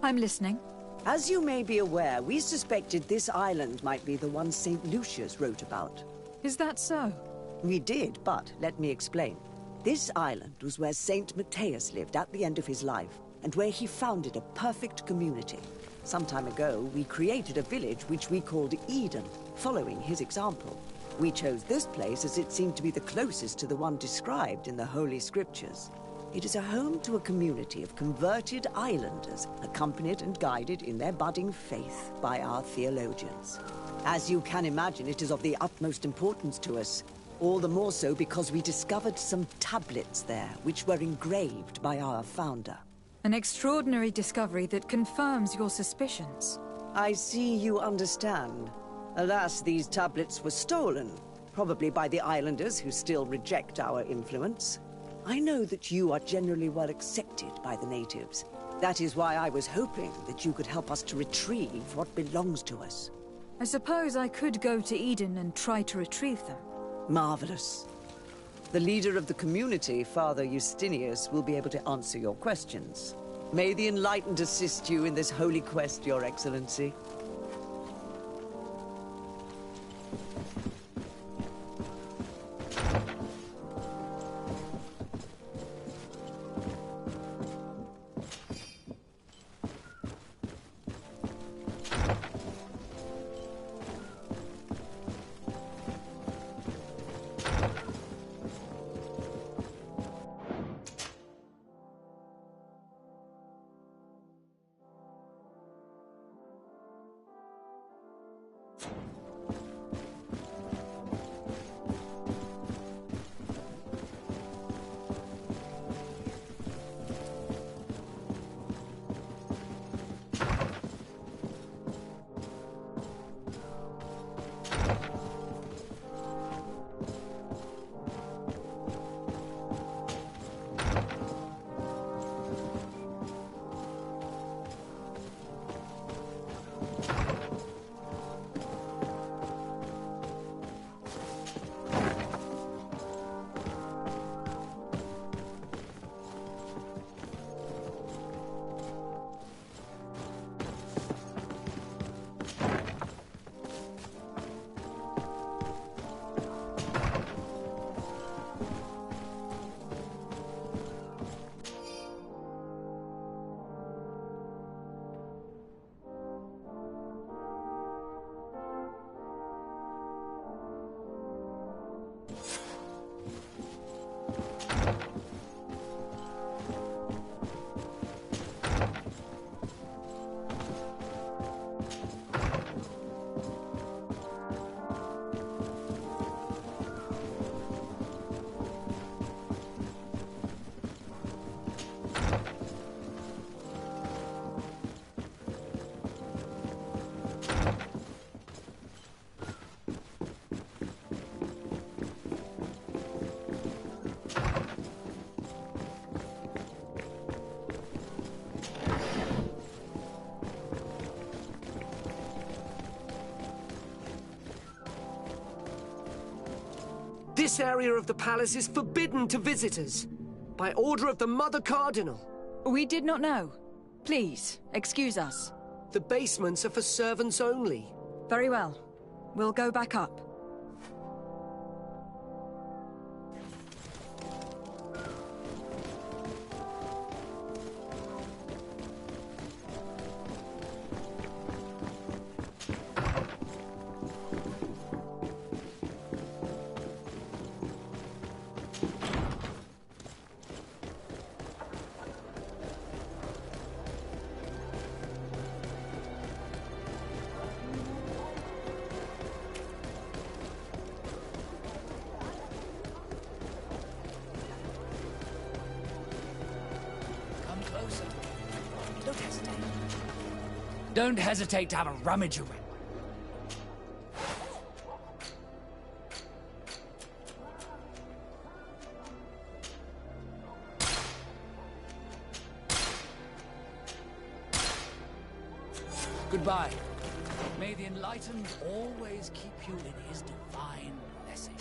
I'm listening. As you may be aware, we suspected this island might be the one St. Lucius wrote about. Is that so? We did, but let me explain. This island was where St. Matthias lived at the end of his life, and where he founded a perfect community. Some time ago, we created a village which we called Eden, following his example. We chose this place as it seemed to be the closest to the one described in the Holy Scriptures. It is a home to a community of converted islanders, accompanied and guided in their budding faith by our theologians. As you can imagine, it is of the utmost importance to us. All the more so because we discovered some tablets there, which were engraved by our founder. An extraordinary discovery that confirms your suspicions. I see you understand. Alas, these tablets were stolen, probably by the islanders who still reject our influence. I know that you are generally well accepted by the natives. That is why I was hoping that you could help us to retrieve what belongs to us. I suppose I could go to Eden and try to retrieve them. Marvelous. The leader of the community, Father Justinius, will be able to answer your questions. May the Enlightened assist you in this holy quest, Your Excellency. This area of the palace is forbidden to visitors, by order of the Mother Cardinal. We did not know. Please, excuse us. The basements are for servants only. Very well. We'll go back up. Don't hesitate to have a rummage around. Goodbye. May the Enlightened always keep you in his divine blessing.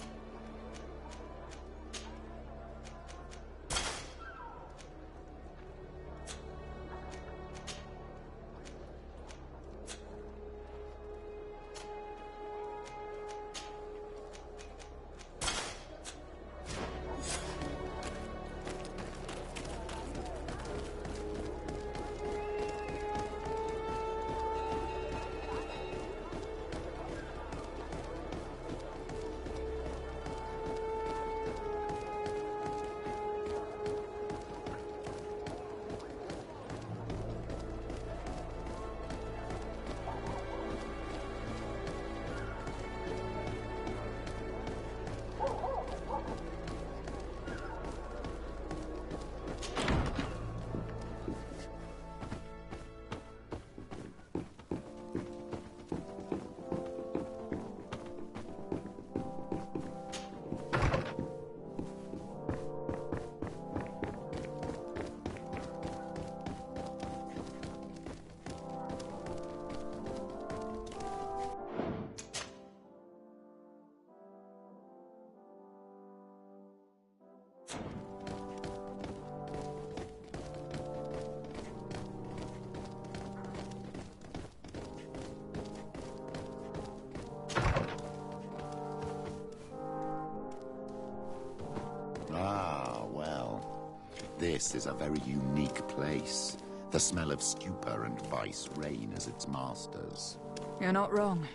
this is a very unique place. The smell of stupor and vice reign as its masters. You're not wrong.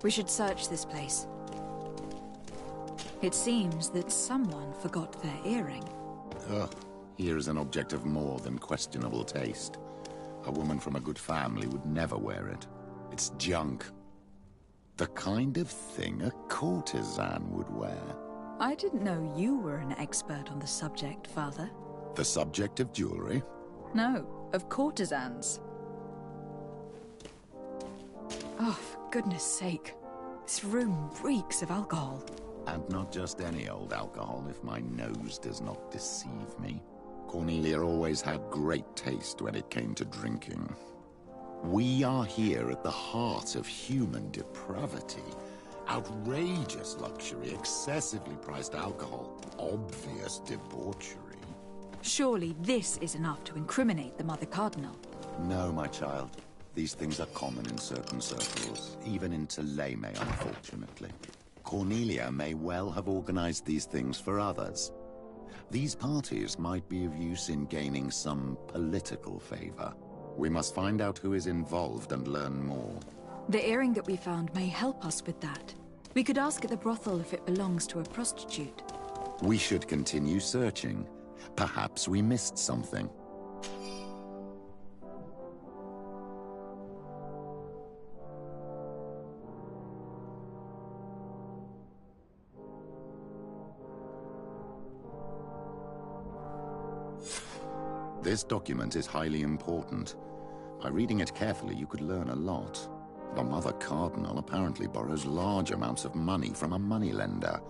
We should search this place. It seems that someone forgot their earring. Ugh, here is an object of more than questionable taste. A woman from a good family would never wear it. It's junk. The kind of thing a courtesan would wear. I didn't know you were an expert on the subject, Father. The subject of jewelry? No, of courtesans. Oh, for goodness sake. This room reeks of alcohol. And not just any old alcohol, if my nose does not deceive me. Cornelia always had great taste when it came to drinking. We are here at the heart of human depravity. Outrageous luxury, excessively priced alcohol, obvious debauchery. Surely this is enough to incriminate the Mother Cardinal. No, my child. These things are common in certain circles, even in Thélème, unfortunately. Cornelia may well have organized these things for others. These parties might be of use in gaining some political favor. We must find out who is involved and learn more. The earring that we found may help us with that. We could ask at the brothel if it belongs to a prostitute. We should continue searching. Perhaps we missed something. This document is highly important. By reading it carefully, you could learn a lot. The Mother Cardinal apparently borrows large amounts of money from a moneylender.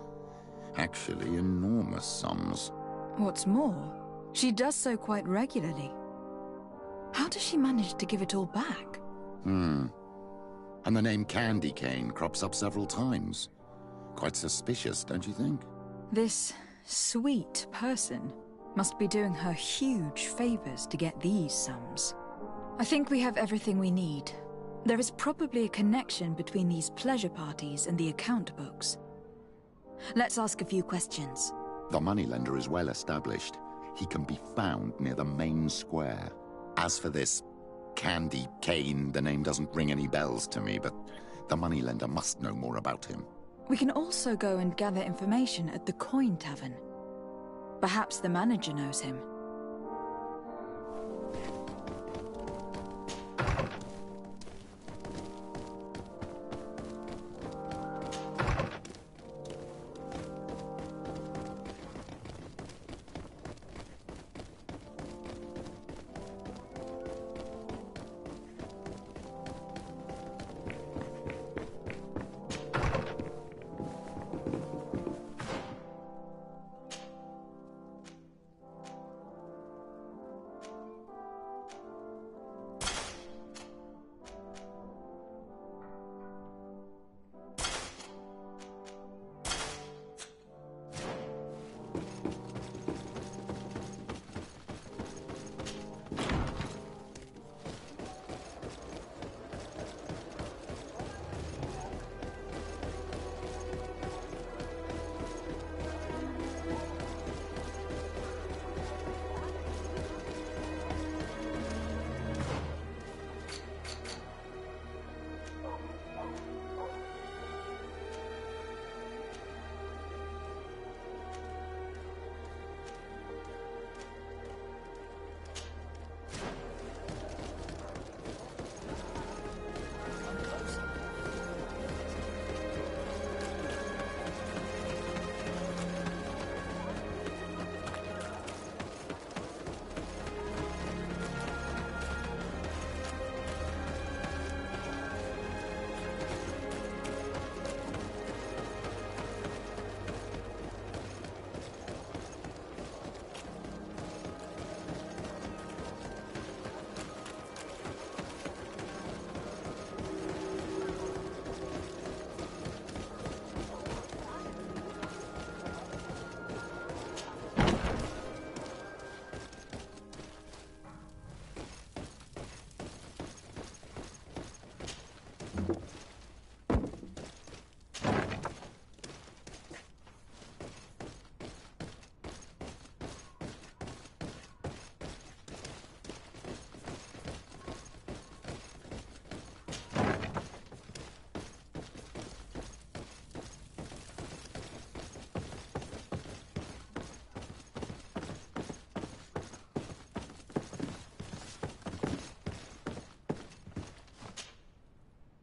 Actually, enormous sums. What's more, she does so quite regularly. How does she manage to give it all back? And the name Candy Cane crops up several times. Quite suspicious, don't you think? This sweet person must be doing her huge favors to get these sums. I think we have everything we need. There is probably a connection between these pleasure parties and the account books. Let's ask a few questions. The moneylender is well established. He can be found near the main square. As for this Candy Cane, the name doesn't ring any bells to me, but the moneylender must know more about him. We can also go and gather information at the Coin Tavern. Perhaps the manager knows him.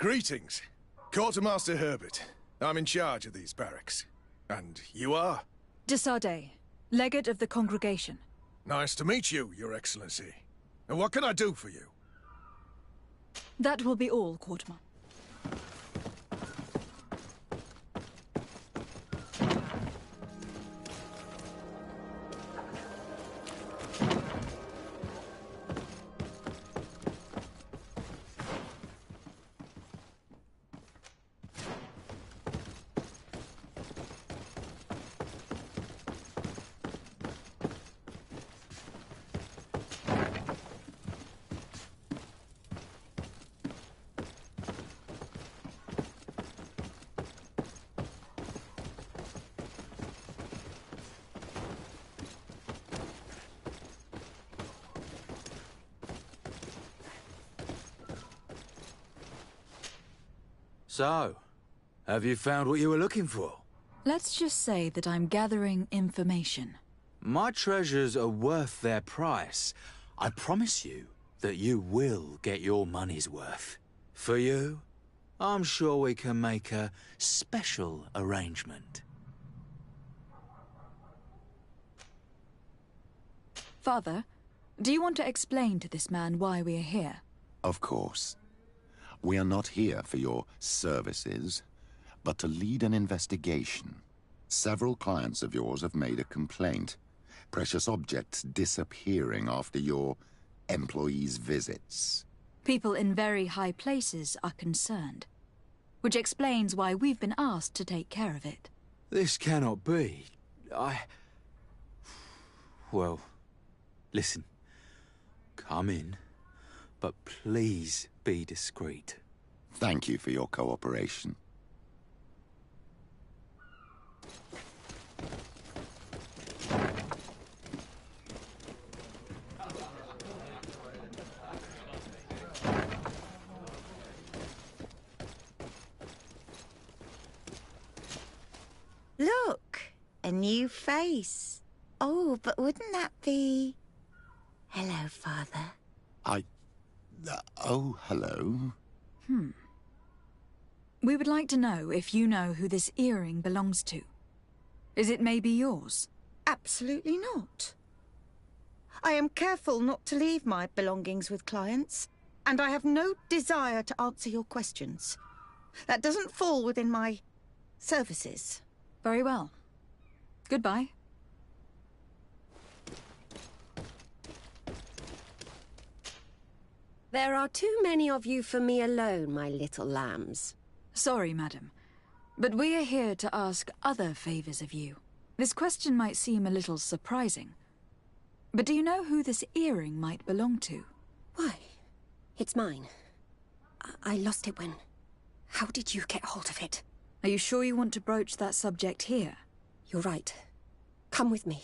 Greetings. Quartermaster Herbert. I'm in charge of these barracks. And you are? De Sardet, legate of the congregation. Nice to meet you, Your Excellency. And what can I do for you? That will be all, Quartermaster. So, have you found what you were looking for? Let's just say that I'm gathering information. My treasures are worth their price. I promise you that you will get your money's worth. For you, I'm sure we can make a special arrangement. Father, do you want to explain to this man why we are here? Of course. We are not here for your services, but to lead an investigation. Several clients of yours have made a complaint. Precious objects disappearing after your employees' visits. People in very high places are concerned, which explains why we've been asked to take care of it. This cannot be. Well, listen. Come in, but please be discreet. Thank you for your cooperation. Look, a new face. Oh, but wouldn't that be... Hello, Father. Oh, hello. We would like to know if you know who this earring belongs to. Is it maybe yours? Absolutely not. I am careful not to leave my belongings with clients, and I have no desire to answer your questions. That doesn't fall within my services. Very well. Goodbye. There are too many of you for me alone, my little lambs. Sorry, madam, but we are here to ask other favors of you. This question might seem a little surprising, but do you know who this earring might belong to? Why? It's mine. I lost it when... How did you get hold of it? Are you sure you want to broach that subject here? You're right. Come with me.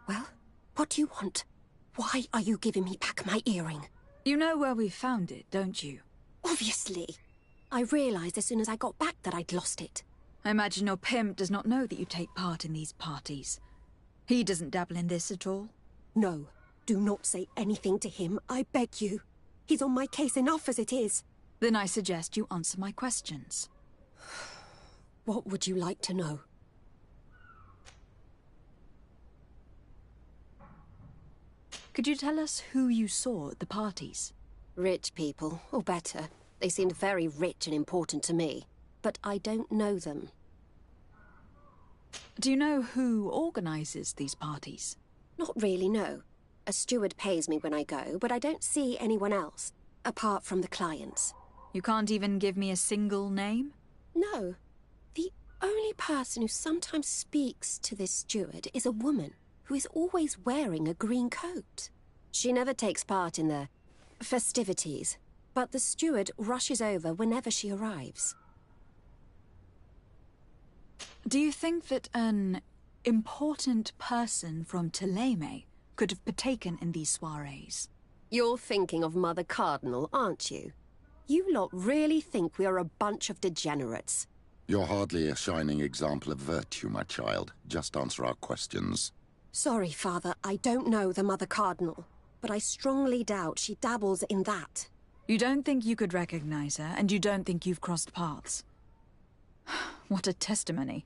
Well, what do you want? Why are you giving me back my earring? You know where we found it, don't you? Obviously. I realized as soon as I got back that I'd lost it. I imagine your pimp does not know that you take part in these parties. He doesn't dabble in this at all? No. Do not say anything to him, I beg you. He's on my case enough as it is. Then I suggest you answer my questions. What would you like to know? Could you tell us who you saw at the parties? Rich people, or better. They seemed very rich and important to me. But I don't know them. Do you know who organizes these parties? Not really, no. A steward pays me when I go, but I don't see anyone else, apart from the clients. You can't even give me a single name? No. The only person who sometimes speaks to this steward is a woman who is always wearing a green coat. She never takes part in the festivities, but the steward rushes over whenever she arrives. Do you think that an important person from Thélème could have partaken in these soirees? You're thinking of Mother Cardinal, aren't you? You lot really think we are a bunch of degenerates. You're hardly a shining example of virtue, my child. Just answer our questions. Sorry, Father, I don't know the Mother Cardinal, but I strongly doubt she dabbles in that. You don't think you could recognize her, and you don't think you've crossed paths. What a testimony.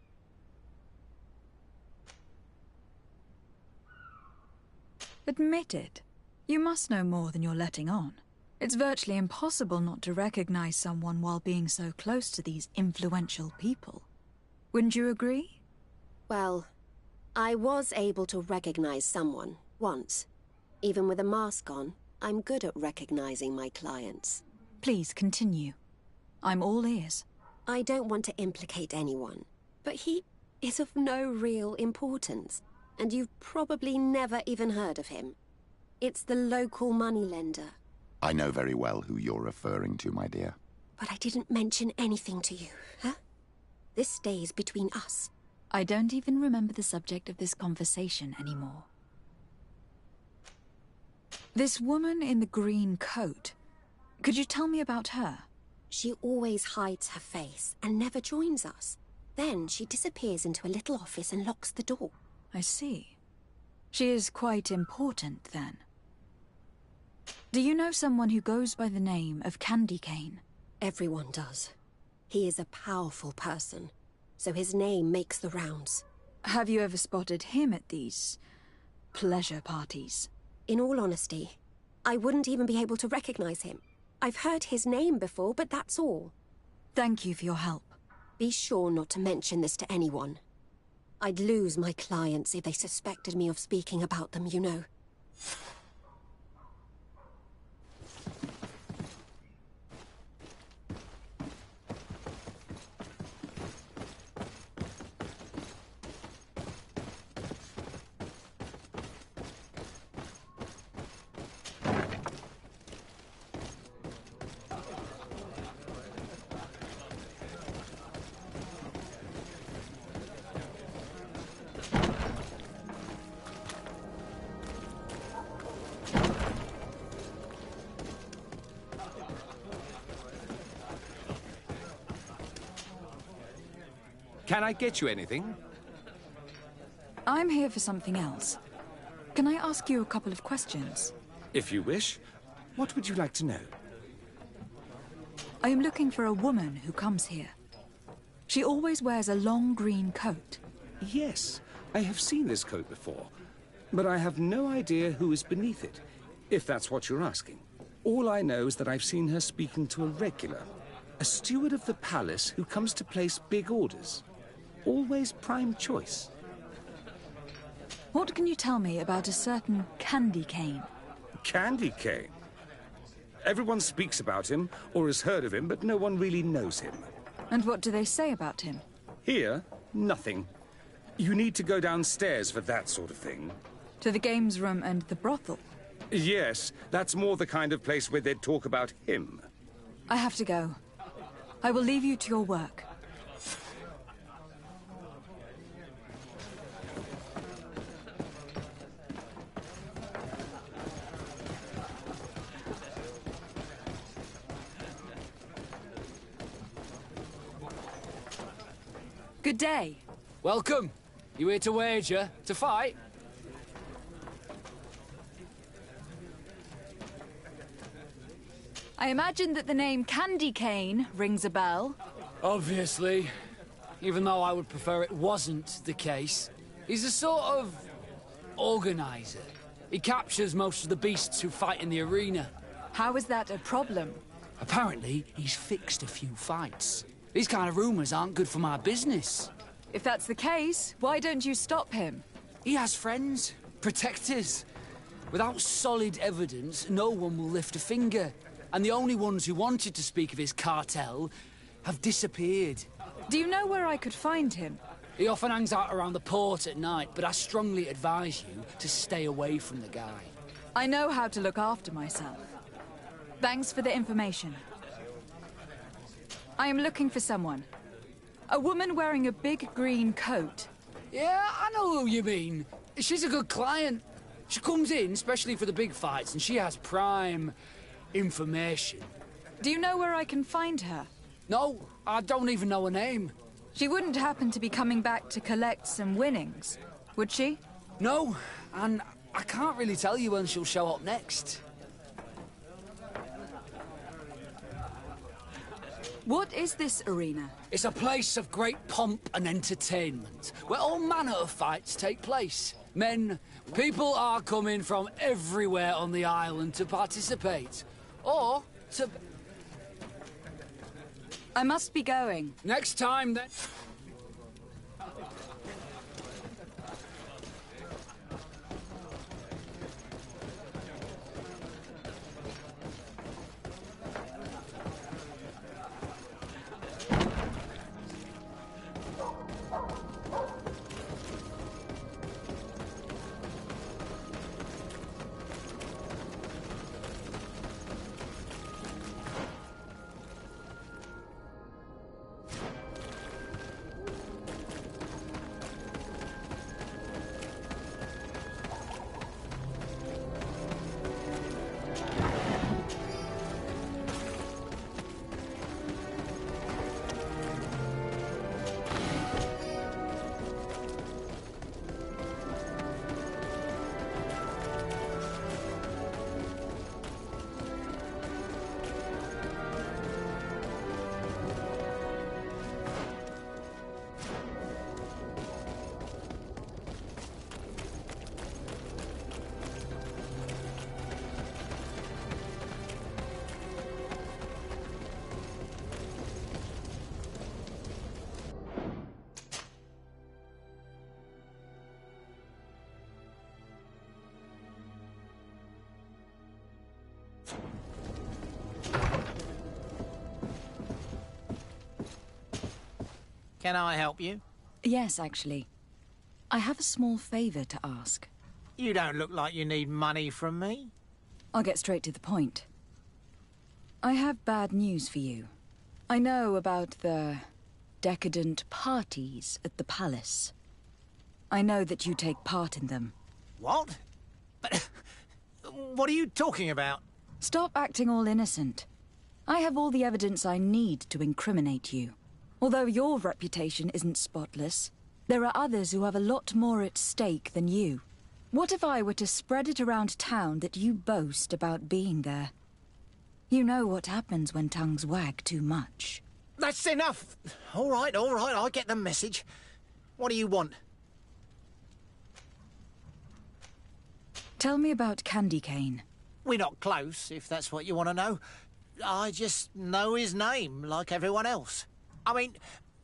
Admit it. You must know more than you're letting on. It's virtually impossible not to recognize someone while being so close to these influential people. Wouldn't you agree? Well, I was able to recognize someone, once. Even with a mask on, I'm good at recognizing my clients. Please continue. I'm all ears. I don't want to implicate anyone, but he is of no real importance, and you've probably never even heard of him. It's the local moneylender. I know very well who you're referring to, my dear. But I didn't mention anything to you, huh? This stays between us. I don't even remember the subject of this conversation anymore. This woman in the green coat. Could you tell me about her? She always hides her face and never joins us. Then she disappears into a little office and locks the door. I see. She is quite important, then. Do you know someone who goes by the name of Candy Cane? Everyone does. He is a powerful person, so his name makes the rounds. Have you ever spotted him at these pleasure parties? In all honesty, I wouldn't even be able to recognize him. I've heard his name before, but that's all. Thank you for your help. Be sure not to mention this to anyone. I'd lose my clients if they suspected me of speaking about them, you know. Can I get you anything? I'm here for something else. Can I ask you a couple of questions? If you wish. What would you like to know? I am looking for a woman who comes here. She always wears a long green coat. Yes, I have seen this coat before, but I have no idea who is beneath it, if that's what you're asking. All I know is that I've seen her speaking to a regular, a steward of the palace who comes to place big orders. Always prime choice. What can you tell me about a certain Candy Cane? Candy Cane? Everyone speaks about him, or has heard of him, but no one really knows him. And what do they say about him? Here, nothing. You need to go downstairs for that sort of thing. To the games room and the brothel? Yes, that's more the kind of place where they'd talk about him. I have to go. I will leave you to your work. Good day. Welcome. You here to wager? To fight? I imagine that the name Candy Cane rings a bell. Obviously. Even though I would prefer it wasn't the case. He's a sort of organizer. He captures most of the beasts who fight in the arena. How is that a problem? Apparently, he's fixed a few fights. These kind of rumors aren't good for my business. If that's the case, why don't you stop him? He has friends, protectors. Without solid evidence, no one will lift a finger. And the only ones who wanted to speak of his cartel have disappeared. Do you know where I could find him? He often hangs out around the port at night, but I strongly advise you to stay away from the guy. I know how to look after myself. Thanks for the information. I am looking for someone. A woman wearing a big green coat. Yeah, I know who you mean. She's a good client. She comes in, especially for the big fights, and she has prime information. Do you know where I can find her? No, I don't even know her name. She wouldn't happen to be coming back to collect some winnings, would she? No, and I can't really tell you when she'll show up next. What is this arena? It's a place of great pomp and entertainment, where all manner of fights take place. People are coming from everywhere on the island to participate. Or to... I must be going. Next time, then... Can I help you? Yes, actually. I have a small favor to ask. You don't look like you need money from me. I'll get straight to the point. I have bad news for you. I know about the decadent parties at the palace. I know that you take part in them. What? But what are you talking about? Stop acting all innocent. I have all the evidence I need to incriminate you. Although your reputation isn't spotless, there are others who have a lot more at stake than you. What if I were to spread it around town that you boast about being there? You know what happens when tongues wag too much. That's enough! All right, I get the message. What do you want? Tell me about Candy Cane. We're not close, if that's what you want to know. I just know his name, like everyone else. I mean,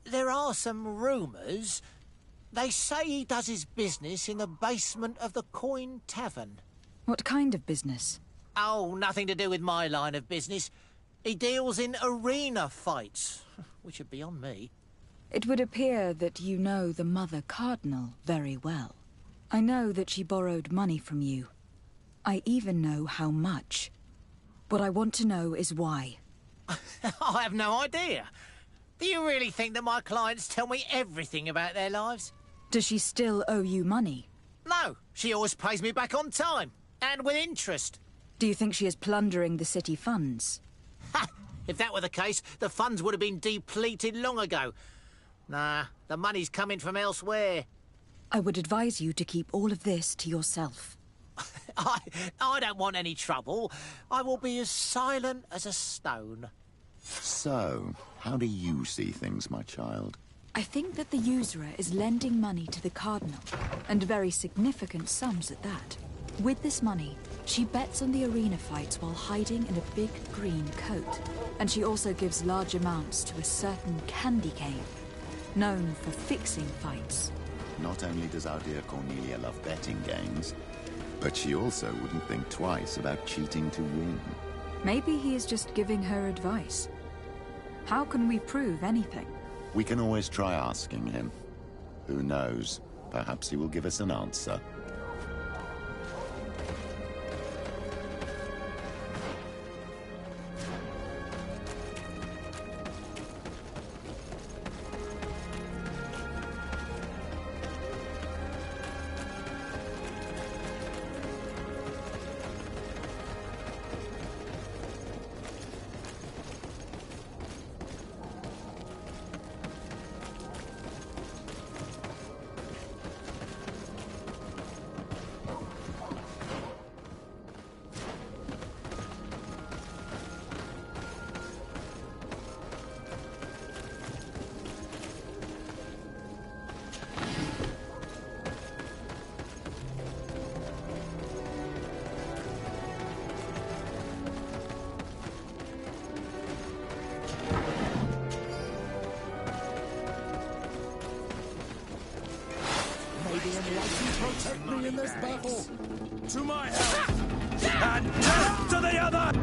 there are some rumours. They say he does his business in the basement of the Coin Tavern. What kind of business? Oh, nothing to do with my line of business. He deals in arena fights, which are beyond me. It would appear that you know the Mother Cardinal very well. I know that she borrowed money from you. I even know how much. What I want to know is why. I have no idea. Do you really think that my clients tell me everything about their lives? Does she still owe you money? No, she always pays me back on time, and with interest. Do you think she is plundering the city funds? Ha! If that were the case, the funds would have been depleted long ago. Nah, the money's coming from elsewhere. I would advise you to keep all of this to yourself. I don't want any trouble. I will be as silent as a stone. So, how do you see things, my child? I think that the usurer is lending money to the Cardinal, and very significant sums at that. With this money, she bets on the arena fights while hiding in a big green coat. And she also gives large amounts to a certain Candy Cane, known for fixing fights. Not only does our dear Cornelia love betting games, but she also wouldn't think twice about cheating to win. Maybe he is just giving her advice. How can we prove anything? We can always try asking him. Who knows? Perhaps he will give us an answer. protect me in this battle. To my help! And death to the other!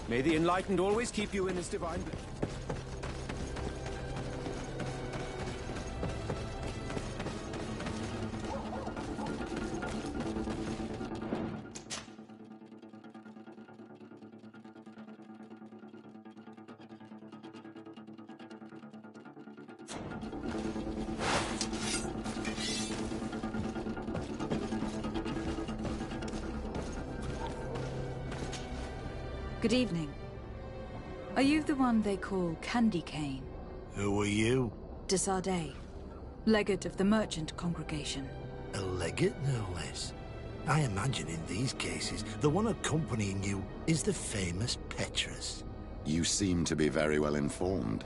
May the Enlightened always keep you in his divine bliss. Good evening. Are you the one they call Candy Cane? Who are you? De Sardet, legate of the merchant congregation. A legate, no less. I imagine in these cases, the one accompanying you is the famous Petrus. You seem to be very well informed.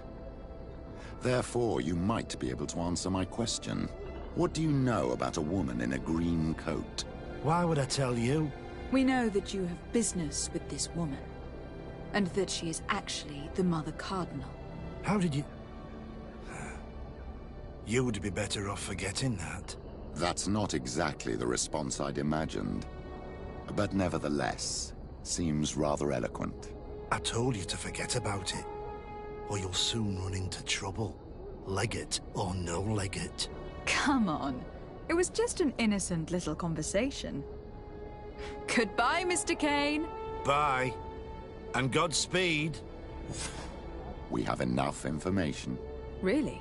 Therefore, you might be able to answer my question. What do you know about a woman in a green coat? Why would I tell you? We know that you have business with this woman, and that she is actually the Mother Cardinal. How did you... You would be better off forgetting that. That's not exactly the response I'd imagined. But nevertheless, seems rather eloquent. I told you to forget about it, or you'll soon run into trouble. Legate or no legate. Come on. It was just an innocent little conversation. Goodbye, Mr. Kane. Bye. And Godspeed. We have enough information. Really?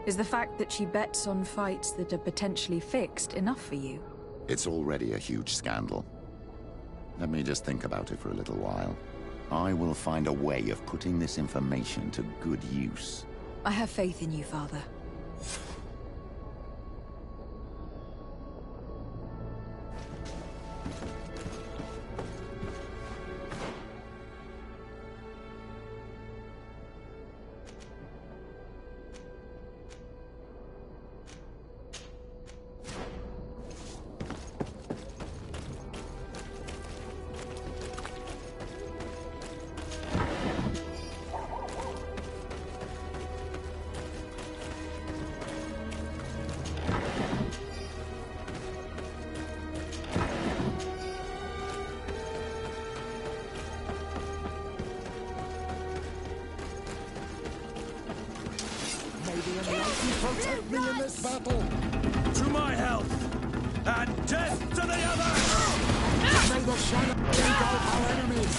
Is the fact that she bets on fights that are potentially fixed enough for you? It's already a huge scandal. Let me just think about it for a little while. I will find a way of putting this information to good use. I have faith in you, Father. Protect me in this battle! To my health! And death to the other! May the shadow engulf our enemies!